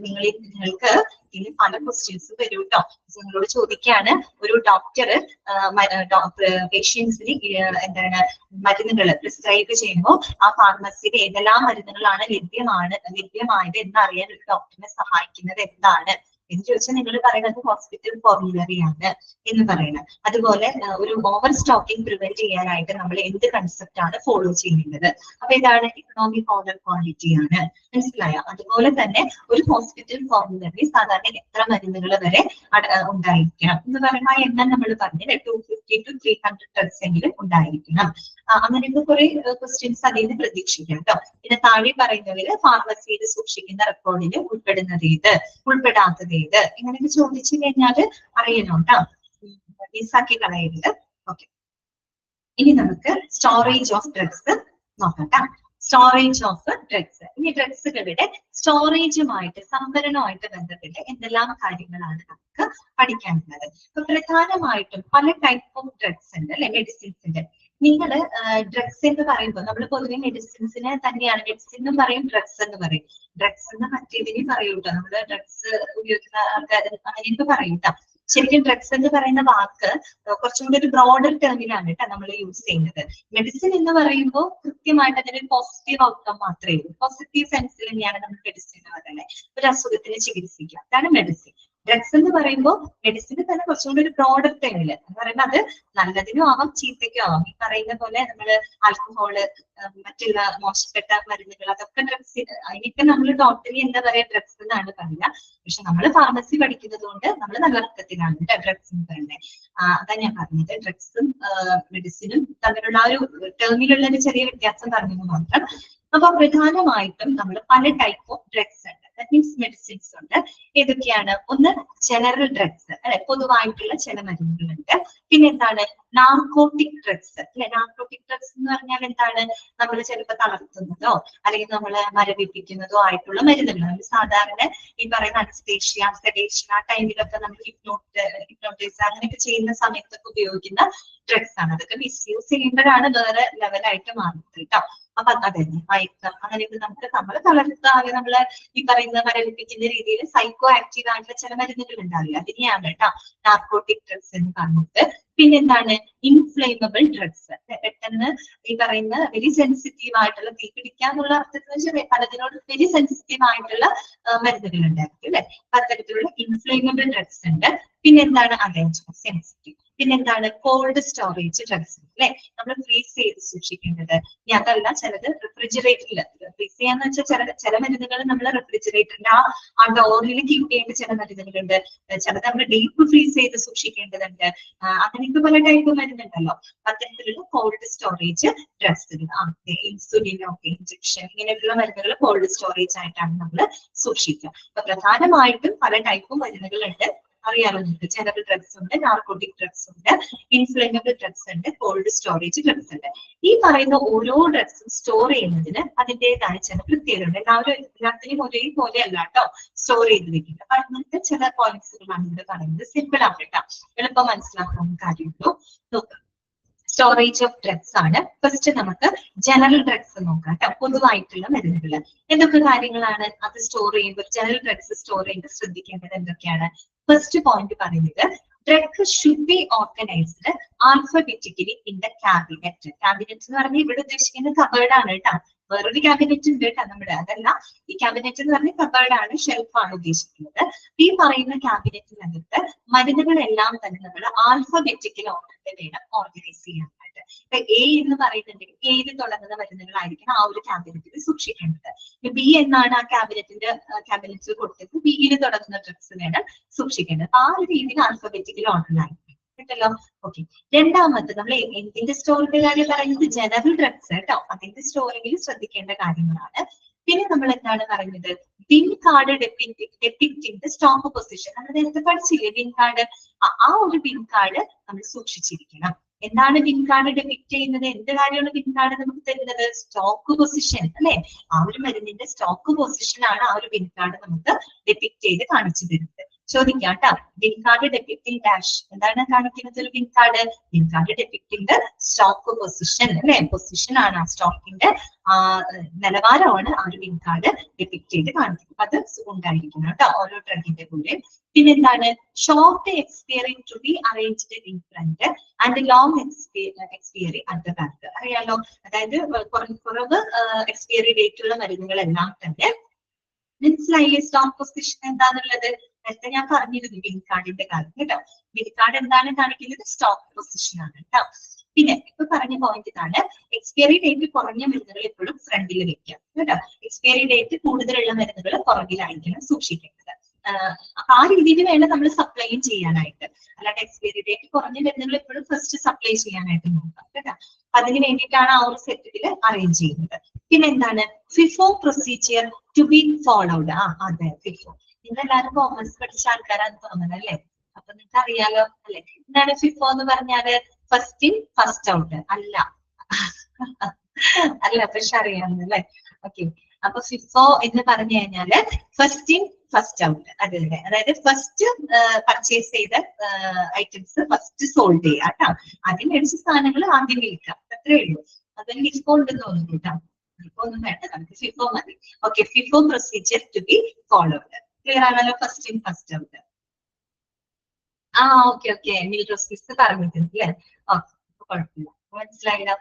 നിങ്ങൾക്ക് ഇനി പല ക്വസ്റ്റ്യൻസും വരും കേട്ടോ. നിങ്ങളോട് ചോദിക്കാണ്, ഒരു ഡോക്ടർ പേഷ്യൻസിന് എന്താണ് മരുന്നുകൾ പ്രിസ്ക്രൈബ് ചെയ്യുമ്പോൾ ആ ഫാർമസിയിൽ ഏതെല്ലാം മരുന്നുകളാണ് ലഭ്യമായത് എന്നറിയാൻ ഒരു ഡോക്ടറിനെ സഹായിക്കുന്നത് എന്താണ് എന്ന് ചോദിച്ചാൽ നിങ്ങൾ പറയുന്നത് ഹോസ്പിറ്റൽ ഫോർമുലറി ആണ് എന്ന് പറയുന്നത്. അതുപോലെ ഒരു ഓവർ സ്റ്റോക്കിംഗ് പ്രിവെന്റ് ചെയ്യാനായിട്ട് നമ്മൾ എന്ത് കൺസെപ്റ്റ് ആണ് ഫോളോ ചെയ്യുന്നത്? അപ്പൊ ഇതാണ് ഇക്കണോമിക് ഓർഡർ ക്വാണ്ടിറ്റി ആണ്. മനസ്സിലായോ? അതുപോലെ തന്നെ ഒരു ഹോസ്പിറ്റൽ ഫോർമുലറി സാധാരണ എത്ര മരുന്നുകൾ വരെ ഉണ്ടായിരിക്കണം എന്ന് പറയുമ്പോൾ ആ എണ്ണം നമ്മൾ പറഞ്ഞത് 250 to 300 ടൺസ് എങ്കിലും ഉണ്ടായിരിക്കണം. അങ്ങനെയൊക്കെ കുറെ ക്വസ്റ്റ്യൻസ് അതിൽ നിന്ന് പ്രതീക്ഷിക്കാം കേട്ടോ. പിന്നെ താഴെ പറയുന്നവര് ഫാർമസിയിൽ സൂക്ഷിക്കുന്ന റെക്കോർഡിൽ ഉൾപ്പെടുന്നത് ഏത്, ഉൾപ്പെടാത്തത് ഏത്, ഇങ്ങനെയൊക്കെ ചോദിച്ചു കഴിഞ്ഞാല് അറിയണം കേട്ടോ, മിസ്സാക്കി കളയരുത്. ഓക്കെ. ഇനി നമുക്ക് സ്റ്റോറേജ് ഓഫ് ഡ്രഗ്സ് നോക്കാം. Storage of drugs. ഇനി ഡ്രഗ്സുകളുടെ സ്റ്റോറേജുമായിട്ട് സംഭരണവുമായിട്ട് ബന്ധപ്പെട്ട് എന്തെല്ലാം കാര്യങ്ങളാണ് നമുക്ക് പഠിക്കാനുള്ളത്. അപ്പൊ പ്രധാനമായിട്ടും പല ടൈപ്പ് ഓഫ് ഡ്രഗ്സ് ഉണ്ട് അല്ലെ, മെഡിസിൻസിന്റെ. നിങ്ങൾ ഡ്രഗ്സ് എന്ന് പറയുമ്പോൾ നമ്മൾ പൊതുവെ മെഡിസിൻസിനെ തന്നെയാണ് മെഡിസിൻ എന്നും പറയും, ഡ്രഗ്സ് എന്ന് പറയും. ഡ്രഗ്സ് എന്ന് മറ്റേതിനെയും പറയും കേട്ടോ, നമ്മള് ഡ്രഗ്സ് ഉപയോഗിക്കുന്ന ആൾക്കാർ അങ്ങനെയൊക്കെ പറയും കേട്ടോ. ശരിക്കും ഡ്രഗ്സ് എന്ന് പറയുന്ന വാക്ക് കുറച്ചും കൂടി ഒരു ബ്രോഡർ ടേമിലാണ് കേട്ടോ നമ്മൾ യൂസ് ചെയ്യുന്നത്. മെഡിസിൻ എന്ന് പറയുമ്പോൾ കൃത്യമായിട്ട് അതിന് പോസിറ്റീവ് ഔട്ട്കം മാത്രമേ ഉള്ളൂ. പോസിറ്റീവ് സെൻസിൽ തന്നെയാണ് നമ്മൾ മെഡിസിൻ എന്ന് പറയുന്നത്. ഒരു അസുഖത്തിന് ചികിത്സിക്കുക, അതാണ് മെഡിസിൻ. ഡ്രഗ്സ് എന്ന് പറയുമ്പോൾ മെഡിസിന് തന്നെ കുറച്ചും കൂടി ഒരു ബ്രോഡർ ടൈമില് എന്ന് പറയുമ്പോൾ അത് നല്ലതിനും ആവാം ചീത്തയ്ക്കും ആവാം. ഈ പറയുന്ന പോലെ നമ്മള് ആൽക്കഹോള്, മറ്റുള്ള മോശപ്പെട്ട മരുന്നുകൾ, അതൊക്കെ ഡ്രഗ്സ്. അതിനൊക്കെ നമ്മൾ ടോട്ടലി എന്താ പറയാ, ഡ്രഗ്സ് എന്നാണ് പറയുക. പക്ഷെ നമ്മൾ ഫാർമസി പഠിക്കുന്നത് കൊണ്ട് നമ്മൾ നല്ല അർത്ഥത്തിലാണ് ഡ്രഗ്സ് എന്ന് പറയുന്നത്. അതാ ഞാൻ പറഞ്ഞത്, ഡ്രഗ്സും മെഡിസിനും തമ്മിലുള്ള ആ ഒരു ടേമിലുള്ള ഒരു ചെറിയ വ്യത്യാസം പറഞ്ഞത് മാത്രം. അപ്പൊ പ്രധാനമായിട്ടും നമ്മൾ പല ടൈപ്പ് ഓഫ് ഡ്രഗ്സ് ഉണ്ട്, ദാറ്റ് മീൻസ് മെഡിസിൻസ് ഉണ്ട്. ഏതൊക്കെയാണ്? ഒന്ന് ജനറൽ ഡ്രഗ്സ് അല്ലെ, പൊതുവായിട്ടുള്ള ചില മരുന്നുകളുണ്ട്. പിന്നെ എന്താണ്? നാർക്കോട്ടിക് ഡ്രഗ്സ് അല്ലെ. നാർക്കോട്ടിക് ഡ്രഗ്സ് എന്ന് പറഞ്ഞാൽ എന്താണ്? നമ്മൾ ചിലപ്പോൾ തളർത്തുന്നതോ അല്ലെങ്കിൽ നമ്മളെ മരവിപ്പിക്കുന്നതോ ആയിട്ടുള്ള മരുന്നുകൾ. നമ്മൾ സാധാരണ ഈ പറയുന്ന അനസ്തേഷ്യ, സെഡേഷൻ, ആ ടൈമിലൊക്കെ നമ്മൾ ഹിപ്നോട്ടൈസ് അങ്ങനെയൊക്കെ ചെയ്യുന്ന സമയത്തൊക്കെ ഉപയോഗിക്കുന്ന ഡ്രഗ്സ് ആണ്. അതൊക്കെ മിസ്യൂസ് ചെയ്യുമ്പോഴാണ് വേറെ ലെവലായിട്ട് മാറുന്നത് കേട്ടോ. അപ്പൊ അതെ, മയക്കം അങ്ങനെയൊക്കെ നമുക്ക് നമ്മളെ തളർത്താതെ നമ്മളെ ഈ പറയുന്ന മരവിപ്പിക്കുന്ന രീതിയിൽ സൈക്കോ ആക്റ്റീവ് ആയിട്ടുള്ള ചില മരുന്നുകൾ ഉണ്ടാവില്ല, അതിനെയാണ് കേട്ടോ നാർക്കോട്ടിക് ഡ്രഗ്സ് എന്ന് പറഞ്ഞിട്ട്. പിന്നെന്താണ്? Inflammable drugs. പെട്ടെന്ന് ഈ പറയുന്ന വെരി സെൻസിറ്റീവ് ആയിട്ടുള്ള, തീ പിടിക്കാന്നുള്ള അർത്ഥത്തിൽ വെച്ചാൽ പലതിനോട് വെരി സെൻസിറ്റീവ് ആയിട്ടുള്ള മരുന്നുകൾ ഉണ്ടായിരിക്കും അല്ലെ. അത്തരത്തിലുള്ള ഇൻഫ്ലേമബിൾ ഡ്രഗ്സ് ഉണ്ട്. പിന്നെന്താണ്? അതെ, സെൻസിറ്റീവ്. പിന്നെന്താണ്? കോൾഡ് സ്റ്റോറേജ് ഡ്രഗ്സ് അല്ലെ, നമ്മൾ ഫ്രീസ് ചെയ്ത് സൂക്ഷിക്കേണ്ടത്. ഇനി അതല്ല, ചിലത് റെഫ്രിജറേറ്ററിൽ ഫ്രീസ് ചെയ്യാന്ന് വെച്ചാൽ ചില മരുന്നുകൾ നമ്മൾ റെഫ്രിജറേറ്ററിന്റെ ആ ഡോറിൽ കീപ്പ് ചെയ്യേണ്ട ചില മരുന്നുകളുണ്ട്. ചിലത് നമ്മൾ ഡീപ്പ് ഫ്രീസ് ചെയ്ത് സൂക്ഷിക്കേണ്ടതുണ്ട്. അങ്ങനെയൊക്കെ പല ടൈപ്പ് മരുന്നുണ്ടല്ലോ. അത്തരത്തിലുള്ള കോൾഡ് സ്റ്റോറേജ് ഡ്രഗ്സുകൾ, ഇൻസുലിൻ, ഇഞ്ചക്ഷൻ, ഇങ്ങനെയുള്ള മരുന്നുകൾ കോൾഡ് സ്റ്റോറേജ് ആയിട്ടാണ് നമ്മൾ സൂക്ഷിക്കുക. അപ്പൊ പ്രധാനമായിട്ടും പല ടൈപ്പ് മരുന്നുകളുണ്ട്. അറിയാലോ നിങ്ങൾക്ക്, ജനറൽ ഡ്രഗ്സ് ഉണ്ട്, നാർക്കോട്ടിക് ഡ്രഗ്സ് ഉണ്ട്, ഇൻഫ്ലേമബിൾ ഡ്രഗ്സ് ഉണ്ട്, കോൾഡ് സ്റ്റോറേജ് ഡ്രഗ്സ് ഉണ്ട്. ഈ പറയുന്ന ഓരോ ഡ്രഗ്സും സ്റ്റോർ ചെയ്യുന്നതിന് അതിൻ്റെതായ ചില പ്രത്യേകത ഉണ്ട്. എല്ലാത്തിനും ഒരേപോലെ അല്ല കേട്ടോ സ്റ്റോർ ചെയ്ത് വെക്കുന്നത്. അപ്പൊ അങ്ങനത്തെ ചില പോയിന്റ്സുകളാണ് ഇവിടെ പറയുന്നത്. സിമ്പിൾ ആണ് കേട്ടോ, എളുപ്പം മനസ്സിലാക്കാവുന്ന കാര്യമുള്ളൂ. നോക്കാം, സ്റ്റോറേജ് ഓഫ് ഡ്രഗ്സ് ആണ്. ഫസ്റ്റ് നമുക്ക് ജനറൽ ഡ്രഗ്സ് നോക്കാം കേട്ടോ, പൊതുവായിട്ടുള്ള മരുന്നുകൾ. എന്തൊക്കെ കാര്യങ്ങളാണ് അത് സ്റ്റോർ ചെയ്യുമ്പോൾ, ജനറൽ ഡ്രഗ്സ് സ്റ്റോർ ചെയ്യുമ്പോൾ ശ്രദ്ധിക്കേണ്ടത് എന്തൊക്കെയാണ്? ഫസ്റ്റ് പോയിന്റ് പറയുന്നത്, drug should be organised alphabetically in the cabinet. Cabinet എന്ന് പറഞ്ഞാൽ ഇവിടെ ഉദ്ദേശിക്കുന്ന കബേർഡ് ആണ് കേട്ടോ. വേറൊരു ക്യാബിനറ്റ് ഉണ്ട് കേട്ടോ നമ്മുടെ, അതല്ല. ഈ ക്യാബിനറ്റ് എന്ന് പറഞ്ഞാൽ കബേർഡ് ആണ്, ഷെൽഫാണ് ഉദ്ദേശിക്കുന്നത്. ഈ പറയുന്ന ക്യാബിനറ്റിനകത്ത് മരുന്നുകളെല്ലാം തന്നെ നമ്മൾ ആൽഫബറ്റിക്കൽ ഓർഡറിൽ വേണം ഓർഗനൈസ് ചെയ്യാനായിട്ട്. ഇപ്പൊ എ എന്ന് പറയുന്നുണ്ടെങ്കിൽ എയിൽ തുടങ്ങുന്ന മരുന്നുകളായിരിക്കണം ആ ഒരു ക്യാബിനറ്റിൽ സൂക്ഷിക്കേണ്ടത്. ബി എന്നാണ് ആ ക്യാബിനറ്റിൽ കൊടുത്തത്, ബിയിൽ തുടങ്ങുന്ന ഡ്രഗ്സ് വേണം സൂക്ഷിക്കേണ്ടത്. ആ ഒരു രീതിയിൽ ആൽഫബറ്റിക്കൽ ഓർഡറിലായിരിക്കും കേട്ടല്ലോ. ഓക്കെ, രണ്ടാമത് നമ്മൾ എന്തിന്റെ സ്റ്റോറിന്റെ കാര്യം പറയുന്നത്? ജനറൽ ഡ്രഗ്സ് കേട്ടോ, അതിന്റെ സ്റ്റോറിങ്ങിൽ ശ്രദ്ധിക്കേണ്ട കാര്യങ്ങളാണ്. പിന്നെ നമ്മൾ എന്താണ് പറയുന്നത്? Bin card depicting stock position. നമ്മൾ നേരത്തെ പഠിച്ചില്ലേ ബിൻ കാർഡ്? ആ ഒരു ബിൻ കാർഡ് നമ്മൾ സൂക്ഷിച്ചിരിക്കണം. എന്താണ് ബിൻ കാർഡ് ഡെപിക്ട് ചെയ്യുന്നത്? എന്ത് കാര്യമാണ് ബിൻ കാർഡ് നമുക്ക് തരുന്നത്? സ്റ്റോക്ക് പൊസിഷൻ അല്ലെ. ആ ഒരു മരുന്നിന്റെ സ്റ്റോക്ക് പൊസിഷൻ ആണ് ആ ഒരു ബിൻ കാർഡ് നമുക്ക് ഡെപിക്ട് ചെയ്ത് കാണിച്ചു തരുന്നത്. ചോദിക്കാം കേട്ടോ, ബിൻ കാർഡ് ഡെപിക്റ്റിംഗ് ഡാഷ് എന്താണ് കാണിക്കുന്നത്? ഒരു bin card depicting stock position അല്ലെ. പൊസിഷൻ ആണ് ആ സ്റ്റോക്കിന്റെ നിലവാരമാണ് ആ ഒരു ബിൻ കാർഡ് ഡെപിക്ട് ചെയ്ത് കാണിക്കുന്നത്. അത് ഉണ്ടായിരിക്കണം കേട്ടോ ഓരോ ഡ്രഗിന്റെ കൂടെ. പിന്നെന്താണ്? Short expiry to be arranged in front and long expiry at the back. അറിയാലോ, അതായത് കുറവ് എക്സ്പയറി ഡേറ്റ് ഉള്ള മരുന്നുകളെല്ലാം തന്നെ മനസ്സിലായില്ലേ സ്റ്റോക്ക് പൊസിഷൻ എന്താന്നുള്ളത്? നേരത്തെ ഞാൻ പറഞ്ഞിരുന്നു ബിൻ കാർഡിന്റെ കാര്യം കേട്ടോ. ബിൻ കാർഡ് എന്താണ് കാണിക്കുന്നത്? സ്റ്റോക്ക് പൊസിഷൻ ആണ് കേട്ടോ. പിന്നെ ഇപ്പൊ പറഞ്ഞ പോയിന്റ് ഇതാണ്, എക്സ്പയറി ഡേറ്റ് കുറഞ്ഞ മരുന്നുകൾ എപ്പോഴും ഫ്രണ്ടിൽ വെക്കാം കേട്ടോ. എക്സ്പയറി ഡേറ്റ് കൂടുതലുള്ള മരുന്നുകൾ പുറകിലായിരിക്കണം സൂക്ഷിക്കേണ്ടത്. അപ്പൊ ആ രീതിയിൽ വേണം നമ്മൾ സപ്ലൈയും ചെയ്യാനായിട്ട്. അല്ലാണ്ട് എക്സ്പയറി ഡേറ്റ് കുറഞ്ഞ മരുന്നുകൾ എപ്പോഴും ഫസ്റ്റ് സപ്ലൈ ചെയ്യാനായിട്ട് നോക്കാം കേട്ടോ. അതിന് വേണ്ടിയിട്ടാണ് ആ ഒരു സെറ്റിൽ അറേഞ്ച് ചെയ്യുന്നത്. പിന്നെ എന്താണ്? FIFO procedure to be followed. അതെ, ഫിഫോ. നിങ്ങളെല്ലാവരും കോമേഴ്സ് പഠിച്ച ആൾക്കാരാന്ന് തോന്നുന്നത് അല്ലെ. അപ്പൊ നിങ്ങൾക്ക് അറിയാലോ അല്ലെ, എന്താണ് ഫിഫോ എന്ന് പറഞ്ഞാല്? ഫസ്റ്റ് ഇൻ ഫസ്റ്റ് ഔട്ട് അല്ല. അല്ല പക്ഷെ അറിയാമെന്നല്ലേ. ഓക്കെ, അപ്പൊ ഫിഫോ എന്ന് പറഞ്ഞു കഴിഞ്ഞാല് ഫസ്റ്റ് ഇൻ ഫസ്റ്റ് ഔട്ട്. അതെ അതെ, അതായത് ഫസ്റ്റ് പർച്ചേസ് ചെയ്ത ഐറ്റംസ് ഫസ്റ്റ് സോൾവ് ചെയ്യുക കേട്ടോ. ആദ്യം മേടിച്ച സാധനങ്ങൾ ആദ്യം വിൽക്കാം, അത്രേ ഉള്ളൂ. അതിന് ഫിഫോ ഉണ്ടെന്ന് തോന്നുന്നു കേട്ടോ. ഫിഫോ ഒന്നും വേണ്ട, നമുക്ക് ഫിഫോ മതി. Okay, FIFO procedure to be followed. Clear ആണല്ലോ, ഫസ്റ്റ് ഇൻ ഫസ്റ്റ് ഔട്ട്. ആ ഓക്കെ ഓക്കെ, മിൽറോസ് പറഞ്ഞിട്ടുണ്ട് അല്ലേ. ഓക്കെ, കുഴപ്പമില്ല, മനസ്സിലായില്ല.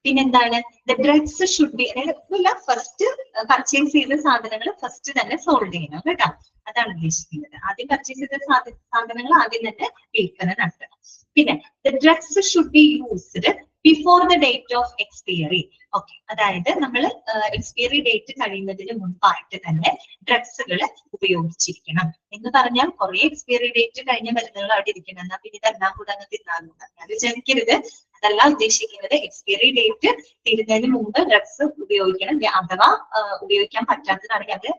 പിന്നെന്താണ്, ദ ഡ്രഗ്സ് ഷുഡ് ബി, അതായത് ഫസ്റ്റ് പർച്ചേസ് ചെയ്ത സാധനങ്ങൾ ഫസ്റ്റ് തന്നെ സോൾവ് ചെയ്യണം കേട്ടോ. അതാണ് ഉദ്ദേശിക്കുന്നത്. ആദ്യം പർച്ചേസ് ചെയ്ത സാധനങ്ങൾ ആദ്യം തന്നെ വിൽപ്പന നടത്തണം. പിന്നെ the drugs should be used before the date of expiry. Okay, അതായത് നമ്മൾ എക്സ്പയറി ഡേറ്റ് കഴിയുന്നതിന് മുൻപായിട്ട് തന്നെ ഡ്രഗ്സുകൾ ഉപയോഗിച്ചിരിക്കണം എന്ന് പറഞ്ഞാൽ കുറെ എക്സ്പയറി ഡേറ്റ് കഴിഞ്ഞ മരുന്നുകൾ അവിടെ ഇരിക്കണം, എന്നാൽ പിന്നെ ഇതെല്ലാം കൂടെ അങ്ങ് തിന്നാകും. ഞാൻ വിചാരിക്കരുത്, അതല്ല ഉദ്ദേശിക്കുന്നത്. എക്സ്പയറി ഡേറ്റ് തീരുന്നതിന് മുമ്പ് ഡ്രഗ്സ് ഉപയോഗിക്കണം. അഥവാ ഉപയോഗിക്കാൻ പറ്റാത്തതാണെങ്കിൽ അത്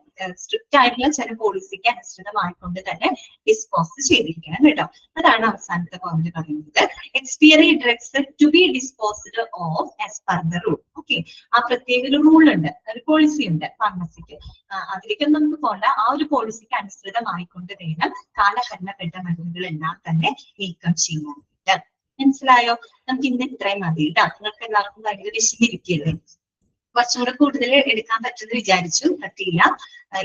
സ്ട്രിക്റ്റ് ആയിട്ടുള്ള ചില പോളിസിക്ക് അനുസൃതമായിക്കൊണ്ട് തന്നെ ഡിസ്പോസ് ചെയ്തിരിക്കണം കേട്ടോ. അതാണ് അവസാനത്തെ പോയിന്റ് പറയുന്നത്. Expiry drugs to be disposed of as per the rule. Okay, ആ പ്രത്യേക ഒരു റൂൾ ഉണ്ട്, ഒരു പോളിസി ഉണ്ട് ഫാർമസിക്ക്. അതിലേക്കൊന്നും നമുക്ക് പോകണ്ട. ആ ഒരു പോളിസിക്ക് അനുസൃതമായിക്കൊണ്ട് വേണം കാലഹരണപ്പെട്ട മരുന്നുകളെല്ലാം തന്നെ നീക്കം ചെയ്യാനായിട്ട്. മനസ്സിലായോ? നമുക്ക് ഇന്ന് ഇത്രയും മതി കേട്ടോ. നിങ്ങൾക്ക് എല്ലാവർക്കും ഭയങ്കര വിശന്നിരിക്കുകയല്ലേ. കുറച്ചും കൂടെ കൂടുതൽ എടുക്കാൻ പറ്റുമെന്ന് വിചാരിച്ചു, പറ്റിയില്ല.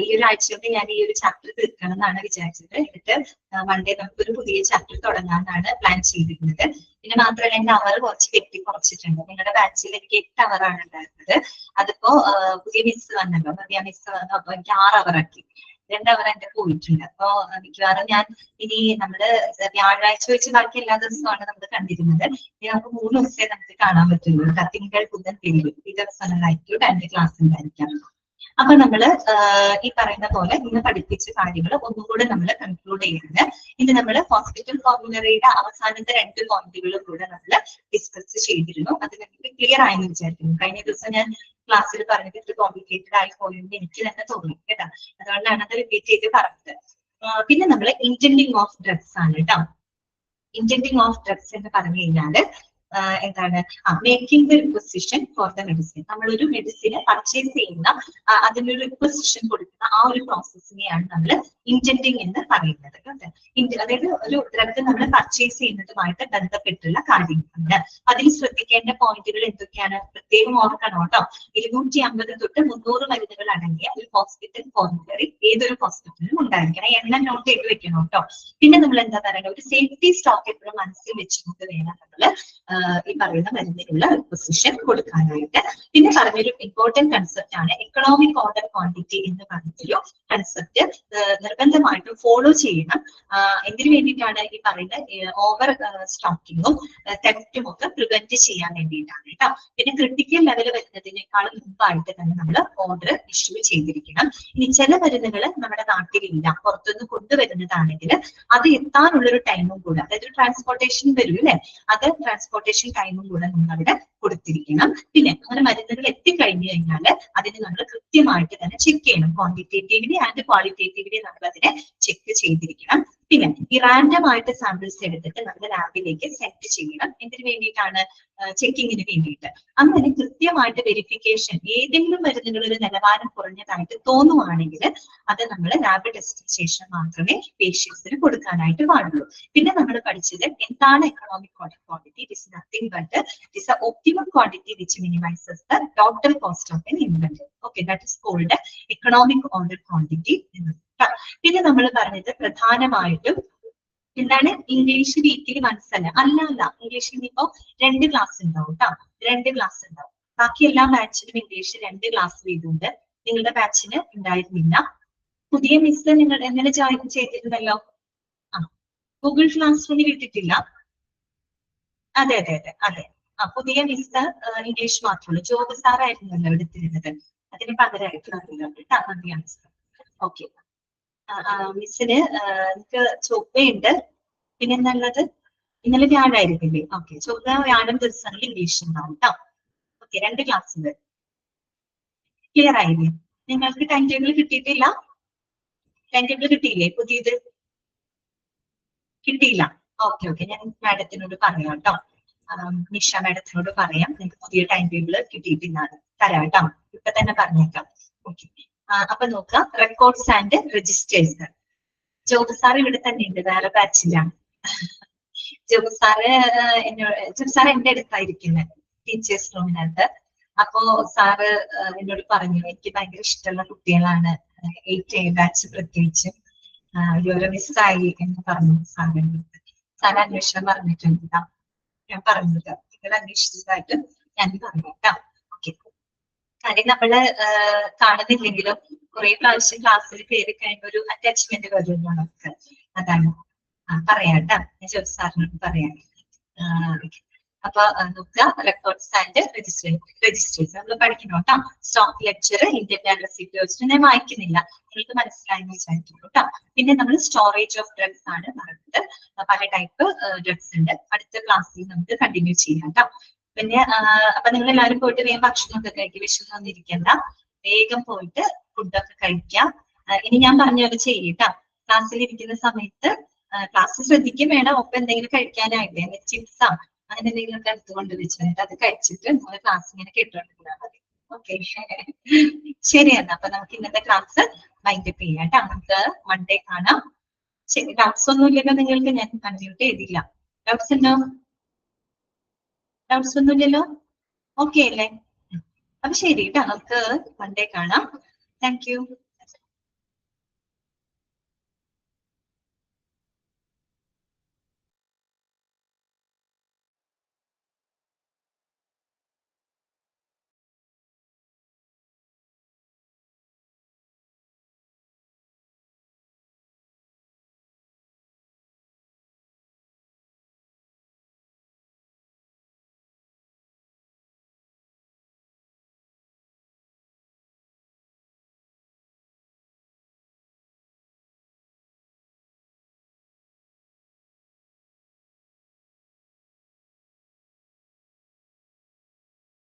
ഈ ഒരു ആഴ്ചയോടെ ഞാൻ ഈ ഒരു ചാപ്റ്റർ തീർക്കണം എന്നാണ് വിചാരിച്ചത്. എന്നിട്ട് മൺഡേ നമുക്കൊരു പുതിയ ചാപ്റ്റർ തുടങ്ങാനാണ് പ്ലാൻ ചെയ്തിരുന്നത്. പിന്നെ മാത്രമല്ല എന്റെ അവർ കുറച്ച് കുറച്ചിട്ടുണ്ട്. നിങ്ങളുടെ ബാച്ചിൽ എനിക്ക് 8 അവറാണ് ഉണ്ടായിരുന്നത്. അതിപ്പോ പുതിയ മിസ് വന്നല്ലോ, നവ്യ മിസ് വന്നു. അപ്പൊ എനിക്ക് 6 അവറാക്കി. 2 അവർ എന്റെ പോയിട്ടുണ്ട്. അപ്പൊ മിക്കവാറും ഞാൻ ഇനി നമ്മള് വ്യാഴാഴ്ച വെച്ച് ബാക്കി എല്ലാ ദിവസവുമാണ് നമ്മൾ കണ്ടിരുന്നത്. ഇനി നമുക്ക് 3 ദിവസമേ നമുക്ക് കാണാൻ പറ്റുള്ളൂ. തിങ്കൾ ബുധൻ വെള്ളി ഈ ദിവസങ്ങളിലായിരിക്കും എന്റെ ക്ലാസ് ഉണ്ടായിരിക്കാം. അപ്പൊ നമ്മള് ഈ പറയുന്ന പോലെ ഇന്ന് പഠിപ്പിച്ച കാര്യങ്ങൾ ഒന്നുകൂടെ നമ്മൾ കൺക്ലൂഡ് ചെയ്യുന്നത്. ഇനി നമ്മൾ ഹോസ്പിറ്റൽ ഫോർമുലറിയുടെ അവസാനത്തെ 2 പോയിന്റുകളും കൂടെ നമ്മൾ ഡിസ്കസ് ചെയ്തിരുന്നു. അത് നിങ്ങൾക്ക് ക്ലിയർ ആയെന്ന് വിചാരിക്കുന്നു. കഴിഞ്ഞ ദിവസം ഞാൻ ക്ലാസ്സിൽ പറഞ്ഞത് ഇത് കോംപ്ലിക്കേറ്റഡ് ആയി പോയെന്ന് എനിക്ക് തന്നെ തോന്നി കേട്ടോ. അതുകൊണ്ടാണ് അത് റിപ്പീറ്റ് ചെയ്ത് പറഞ്ഞത്. പിന്നെ നമ്മൾ ഇന്റൻഡിങ് ഓഫ് ഡ്രഗ്സ് ആണ് കേട്ടോ. ഇന്റൻഡിങ് ഓഫ് ഡ്രഗ്സ് എന്ന് പറഞ്ഞു കഴിഞ്ഞാല് എന്താണ്, making the requisition for the medicine. നമ്മളൊരു മെഡിസിന് പർച്ചേസ് ചെയ്യുന്ന അതിനൊരു റിക്വസിഷൻ കൊടുക്കുന്ന ആ ഒരു പ്രോസസ്സിനെയാണ് നമ്മൾ ഇന്റൻഡിങ് എന്ന് പറയുന്നത്. അതായത് ഒരു ഡ്രഗ് നമ്മൾ പർച്ചേസ് ചെയ്യുന്നതുമായിട്ട് ബന്ധപ്പെട്ടുള്ള കാര്യങ്ങളാണ്. അതിൽ ശ്രദ്ധിക്കേണ്ട പോയിന്റുകൾ എന്തൊക്കെയാണ് പ്രത്യേകം ഓർക്കണം കേട്ടോ. 250 തൊട്ട് 300 മരുന്നുകൾ അടങ്ങിയ ഒരു ഹോസ്പിറ്റൽ ഫോർമുലറി ഏതൊരു ഹോസ്പിറ്റലിലും ഉണ്ടായിരിക്കണം. എണ്ണം നോട്ട് ചെയ്ത് വെക്കണം കേട്ടോ. പിന്നെ നമ്മൾ എന്താ പറയുക, ഒരു സേഫ്റ്റി സ്റ്റോക്ക് എപ്പോഴും മനസ്സിൽ വെച്ചുകൊണ്ട് വേണം നമ്മൾ ഈ പറയുന്ന മരുന്നിനുള്ള റിക്വസിഷൻ കൊടുക്കാനായിട്ട്. പിന്നെ പറഞ്ഞൊരു ഇമ്പോർട്ടന്റ് കൺസെപ്റ്റ് ആണ് എക്കണോമിക് ഓർഡർ ക്വാണ്ടിറ്റി എന്ന് പറഞ്ഞൊരു കൺസെപ്റ്റ് നിർബന്ധമായിട്ടും ഫോളോ ചെയ്യണം. എന്തിനു വേണ്ടിയിട്ടാണ്? ഈ പറയുന്ന ഓവർ സ്റ്റോക്കിങ്ങും തെഫ്റ്റും ഒക്കെ പ്രിവെന്റ് ചെയ്യാൻ വേണ്ടിയിട്ടാണ് കേട്ടോ. പിന്നെ ക്രിട്ടിക്കൽ ലെവൽ വരുന്നതിനേക്കാളും മുമ്പായിട്ട് തന്നെ നമ്മൾ ഓർഡർ ഇഷ്യൂ ചെയ്തിരിക്കണം. ഇനി ചില മരുന്നുകൾ നമ്മുടെ നാട്ടിലില്ല, പുറത്തുനിന്ന് കൊണ്ടുവരുന്നതാണെങ്കിൽ അത് എത്താനുള്ളൊരു ടൈമും കൂടെ, അതായത് ട്രാൻസ്പോർട്ടേഷൻ വരും അല്ലെ, അത് ട്രാൻസ്പോർട്ടേഷൻ ടൈമും കൂടെ നമ്മൾ അവിടെ കൊടുത്തിരിക്കണം. പിന്നെ അങ്ങനെ മരുന്നുകൾ എത്തിക്കഴിഞ്ഞു കഴിഞ്ഞാൽ അതിന് നമ്മൾ കൃത്യമായിട്ട് തന്നെ ചെക്ക് ചെയ്യണം. ക്വാണ്ടിറ്റേറ്റീവ്ലി ആൻഡ് ക്വാളിറ്റേറ്റീവ്ലി നമ്മൾ അതിനെ ചെക്ക് ചെയ്തിരിക്കണം. പിന്നെ ഈ റാൻഡം ആയിട്ട് സാമ്പിൾസ് എടുത്തിട്ട് നമ്മുടെ ലാബിലേക്ക് സെൻഡ് ചെയ്യണം. എന്തിനു വേണ്ടിയിട്ടാണ്? ചെക്കിങ്ങിന് വേണ്ടിയിട്ട്. അങ്ങനെ കൃത്യമായിട്ട് വെരിഫിക്കേഷൻ, ഏതെങ്കിലും മരുന്നുകൾ ഒരു നിലവാരം കുറഞ്ഞതായിട്ട് തോന്നുവാണെങ്കിൽ അത് നമ്മൾ ലാബ് ടെസ്റ്റിന് ശേഷം മാത്രമേ പേഷ്യൻസിന് കൊടുക്കാനായിട്ട് പാടുള്ളൂ. പിന്നെ നമ്മൾ പഠിച്ചത് എന്താണ് economic order quantity. It is nothing but it is a optimum quantity which minimises the total cost of an inventory. Okay, that is called economic order quantity. പിന്നെ നമ്മൾ പറഞ്ഞത് പ്രധാനമായിട്ടും എന്താണ്, ഇംഗ്ലീഷ് വീക്കിൽ മനസ്സല്ല അല്ല ഇംഗ്ലീഷിൽ ഇപ്പോ 2 ക്ലാസ് ഉണ്ടാവും കേട്ടോ. 2 ക്ലാസ് ഉണ്ടാവും. ബാക്കി എല്ലാ ബാച്ചിനും ഇംഗ്ലീഷ് 2 ക്ലാസ് വീതമുണ്ട്. നിങ്ങളുടെ ബാച്ചിന് ഉണ്ടായിരുന്നില്ല. പുതിയ മിസ് നിങ്ങൾ എങ്ങനെ ജോയിൻ ചെയ്തിരുന്നല്ലോ? ഗൂഗിൾ ക്ലാസ് റൂമിൽ ഇട്ടിട്ടില്ല. അതെ അതെ അതെ അതെ. പുതിയ മിസ് ഇംഗ്ലീഷ് മാത്രമുള്ളൂ. ജോബ് സാറായിരുന്നല്ലോ എടുത്തിരുന്നത്. അതിന് പകരമായിട്ട് ഓക്കെ. മിസ്സിന് എനിക്ക് ചൊവ്വയുണ്ട്. പിന്നെ എന്നുള്ളത് ഇന്നലെ വ്യാഴായിരിക്കില്ലേ? ഓക്കെ, ചൊവ്വ വ്യാഴം ദിവസങ്ങളിൽ ഇംഗ്ലീഷ് ഉണ്ടാവും കേട്ടോ. ഓക്കെ, 2 ക്ലാസ് ഉണ്ട്. ക്ലിയർ ആയില്ലേ? നിങ്ങൾക്ക് ടൈം ടേബിൾ കിട്ടിയിട്ടില്ല? ടൈം ടേബിൾ കിട്ടിയില്ലേ? പുതിയത് കിട്ടിയില്ല? ഓക്കെ ഓക്കെ, ഞാൻ മാഡത്തിനോട് പറയാം കേട്ടോ. നിഷ മാഡത്തിനോട് പറയാം, നിങ്ങൾക്ക് പുതിയ ടൈം ടേബിൾ കിട്ടിയിട്ടില്ലാണ് തരാം കേട്ടോ, ഇപ്പൊ തന്നെ പറഞ്ഞേക്കാം. ഓക്കെ, അപ്പൊ നോക്കാം, records and registers. Job sir ഇവിടെ തന്നെ ഉണ്ട്, വേറെ ബാച്ചിലാണ്. ജോബ് സാറ് എന്റെ അടുത്തായിരിക്കുന്നത് ടീച്ചേഴ്സ് റൂമിനകത്ത്. അപ്പോ സാറ് എന്നോട് പറഞ്ഞു, എനിക്ക് ഭയങ്കര ഇഷ്ടമുള്ള കുട്ടികളാണ് 8A ബാച്ച് പ്രത്യേകിച്ച്, ഇതുവരെ മിസ്സായി എന്ന് പറഞ്ഞു സാറിന്റെ അടുത്ത്. സാർ അന്വേഷണം പറഞ്ഞിട്ടുണ്ട്, ഞാൻ പറഞ്ഞത് നിങ്ങൾ അന്വേഷിച്ചതായിട്ട് ഞാൻ പറഞ്ഞേക്കാം. ഓക്കെ, കാര്യം നമ്മള് കാണുന്നില്ലെങ്കിലും കുറെ പ്രാവശ്യം ക്ലാസ്സിൽ കയറി കഴിയുമ്പോൾ ഒരു അറ്റാച്ച്മെന്റ് വരുമല്ലോ നമുക്ക്. അതാണ് പറയാട്ടാ, ഞാൻ ജോബ് സാറിനോട് പറയാം. അപ്പൊ നോക്കുക, റെക്കോർഡ്സ് ആൻഡ് രജിസ്റ്റേഴ്സ് നമ്മൾ പഠിക്കണം കേട്ടോ. സ്റ്റോക്ക് ലെക്ചർ, ഇന്ത്യൻ റെസിപ്റ്റ് വെച്ചിട്ട് ഞാൻ വായിക്കുന്നില്ല, നിങ്ങൾക്ക് മനസ്സിലായെന്ന് വിചാരിക്കുന്നു കേട്ടോ. പിന്നെ നമ്മൾ സ്റ്റോറേജ് ഓഫ് ഡ്രഗ്സ് ആണ് പറഞ്ഞത്, പല ടൈപ്പ് ഡ്രഗ്സ് ഉണ്ട്. അടുത്ത ക്ലാസ്സിൽ നമുക്ക് കണ്ടിന്യൂ ചെയ്യാം കേട്ടോ. പിന്നെ അപ്പൊ നിങ്ങൾ എല്ലാവരും പോയിട്ട് വേഗം ഭക്ഷണമൊക്കെ കഴിക്കുക, വിഷമം ഒന്നിരിക്കണ്ട, വേഗം പോയിട്ട് ഫുഡൊക്കെ കഴിക്കാം. ഇനി ഞാൻ പറഞ്ഞ പോലെ ചെയ്യട്ടോ, ക്ലാസ്സിൽ ഇരിക്കുന്ന സമയത്ത് ക്ലാസ് ശ്രദ്ധിക്കും വേണം. ഒപ്പം എന്തെങ്കിലും കഴിക്കാനായില്ലേ, ചിപ്സാ അങ്ങനെ എന്തെങ്കിലുമൊക്കെ എടുത്തുകൊണ്ട് വെച്ചിട്ട് അത് കഴിച്ചിട്ട് നമ്മൾ ക്ലാസ് ഇങ്ങനെ കേട്ടോണ്ടിരുന്നാൽ മതി. ഓക്കെ, ശരി എന്നാ. അപ്പൊ നമുക്ക് ഇന്നത്തെ ക്ലാസ് വൈൻഡപ്പ് ചെയ്യാം കേട്ടോ. നമുക്ക് മൺഡേ കാണാം. ശരി, ഡൗട്ട്സ് ഒന്നും ഇല്ലല്ലോ നിങ്ങൾക്ക്? ഞാൻ കൺമ്യൂട്ട് ചെയ്തില്ല. ഡൗട്ട്സ് ഉണ്ടോ? ഡൗട്ട്സ് ഒന്നുമില്ലല്ലോ? ഓക്കെ അല്ലേ? അപ്പൊ ശരി കേട്ടോ, നമുക്ക് മൺഡേ കാണാം. Thank you.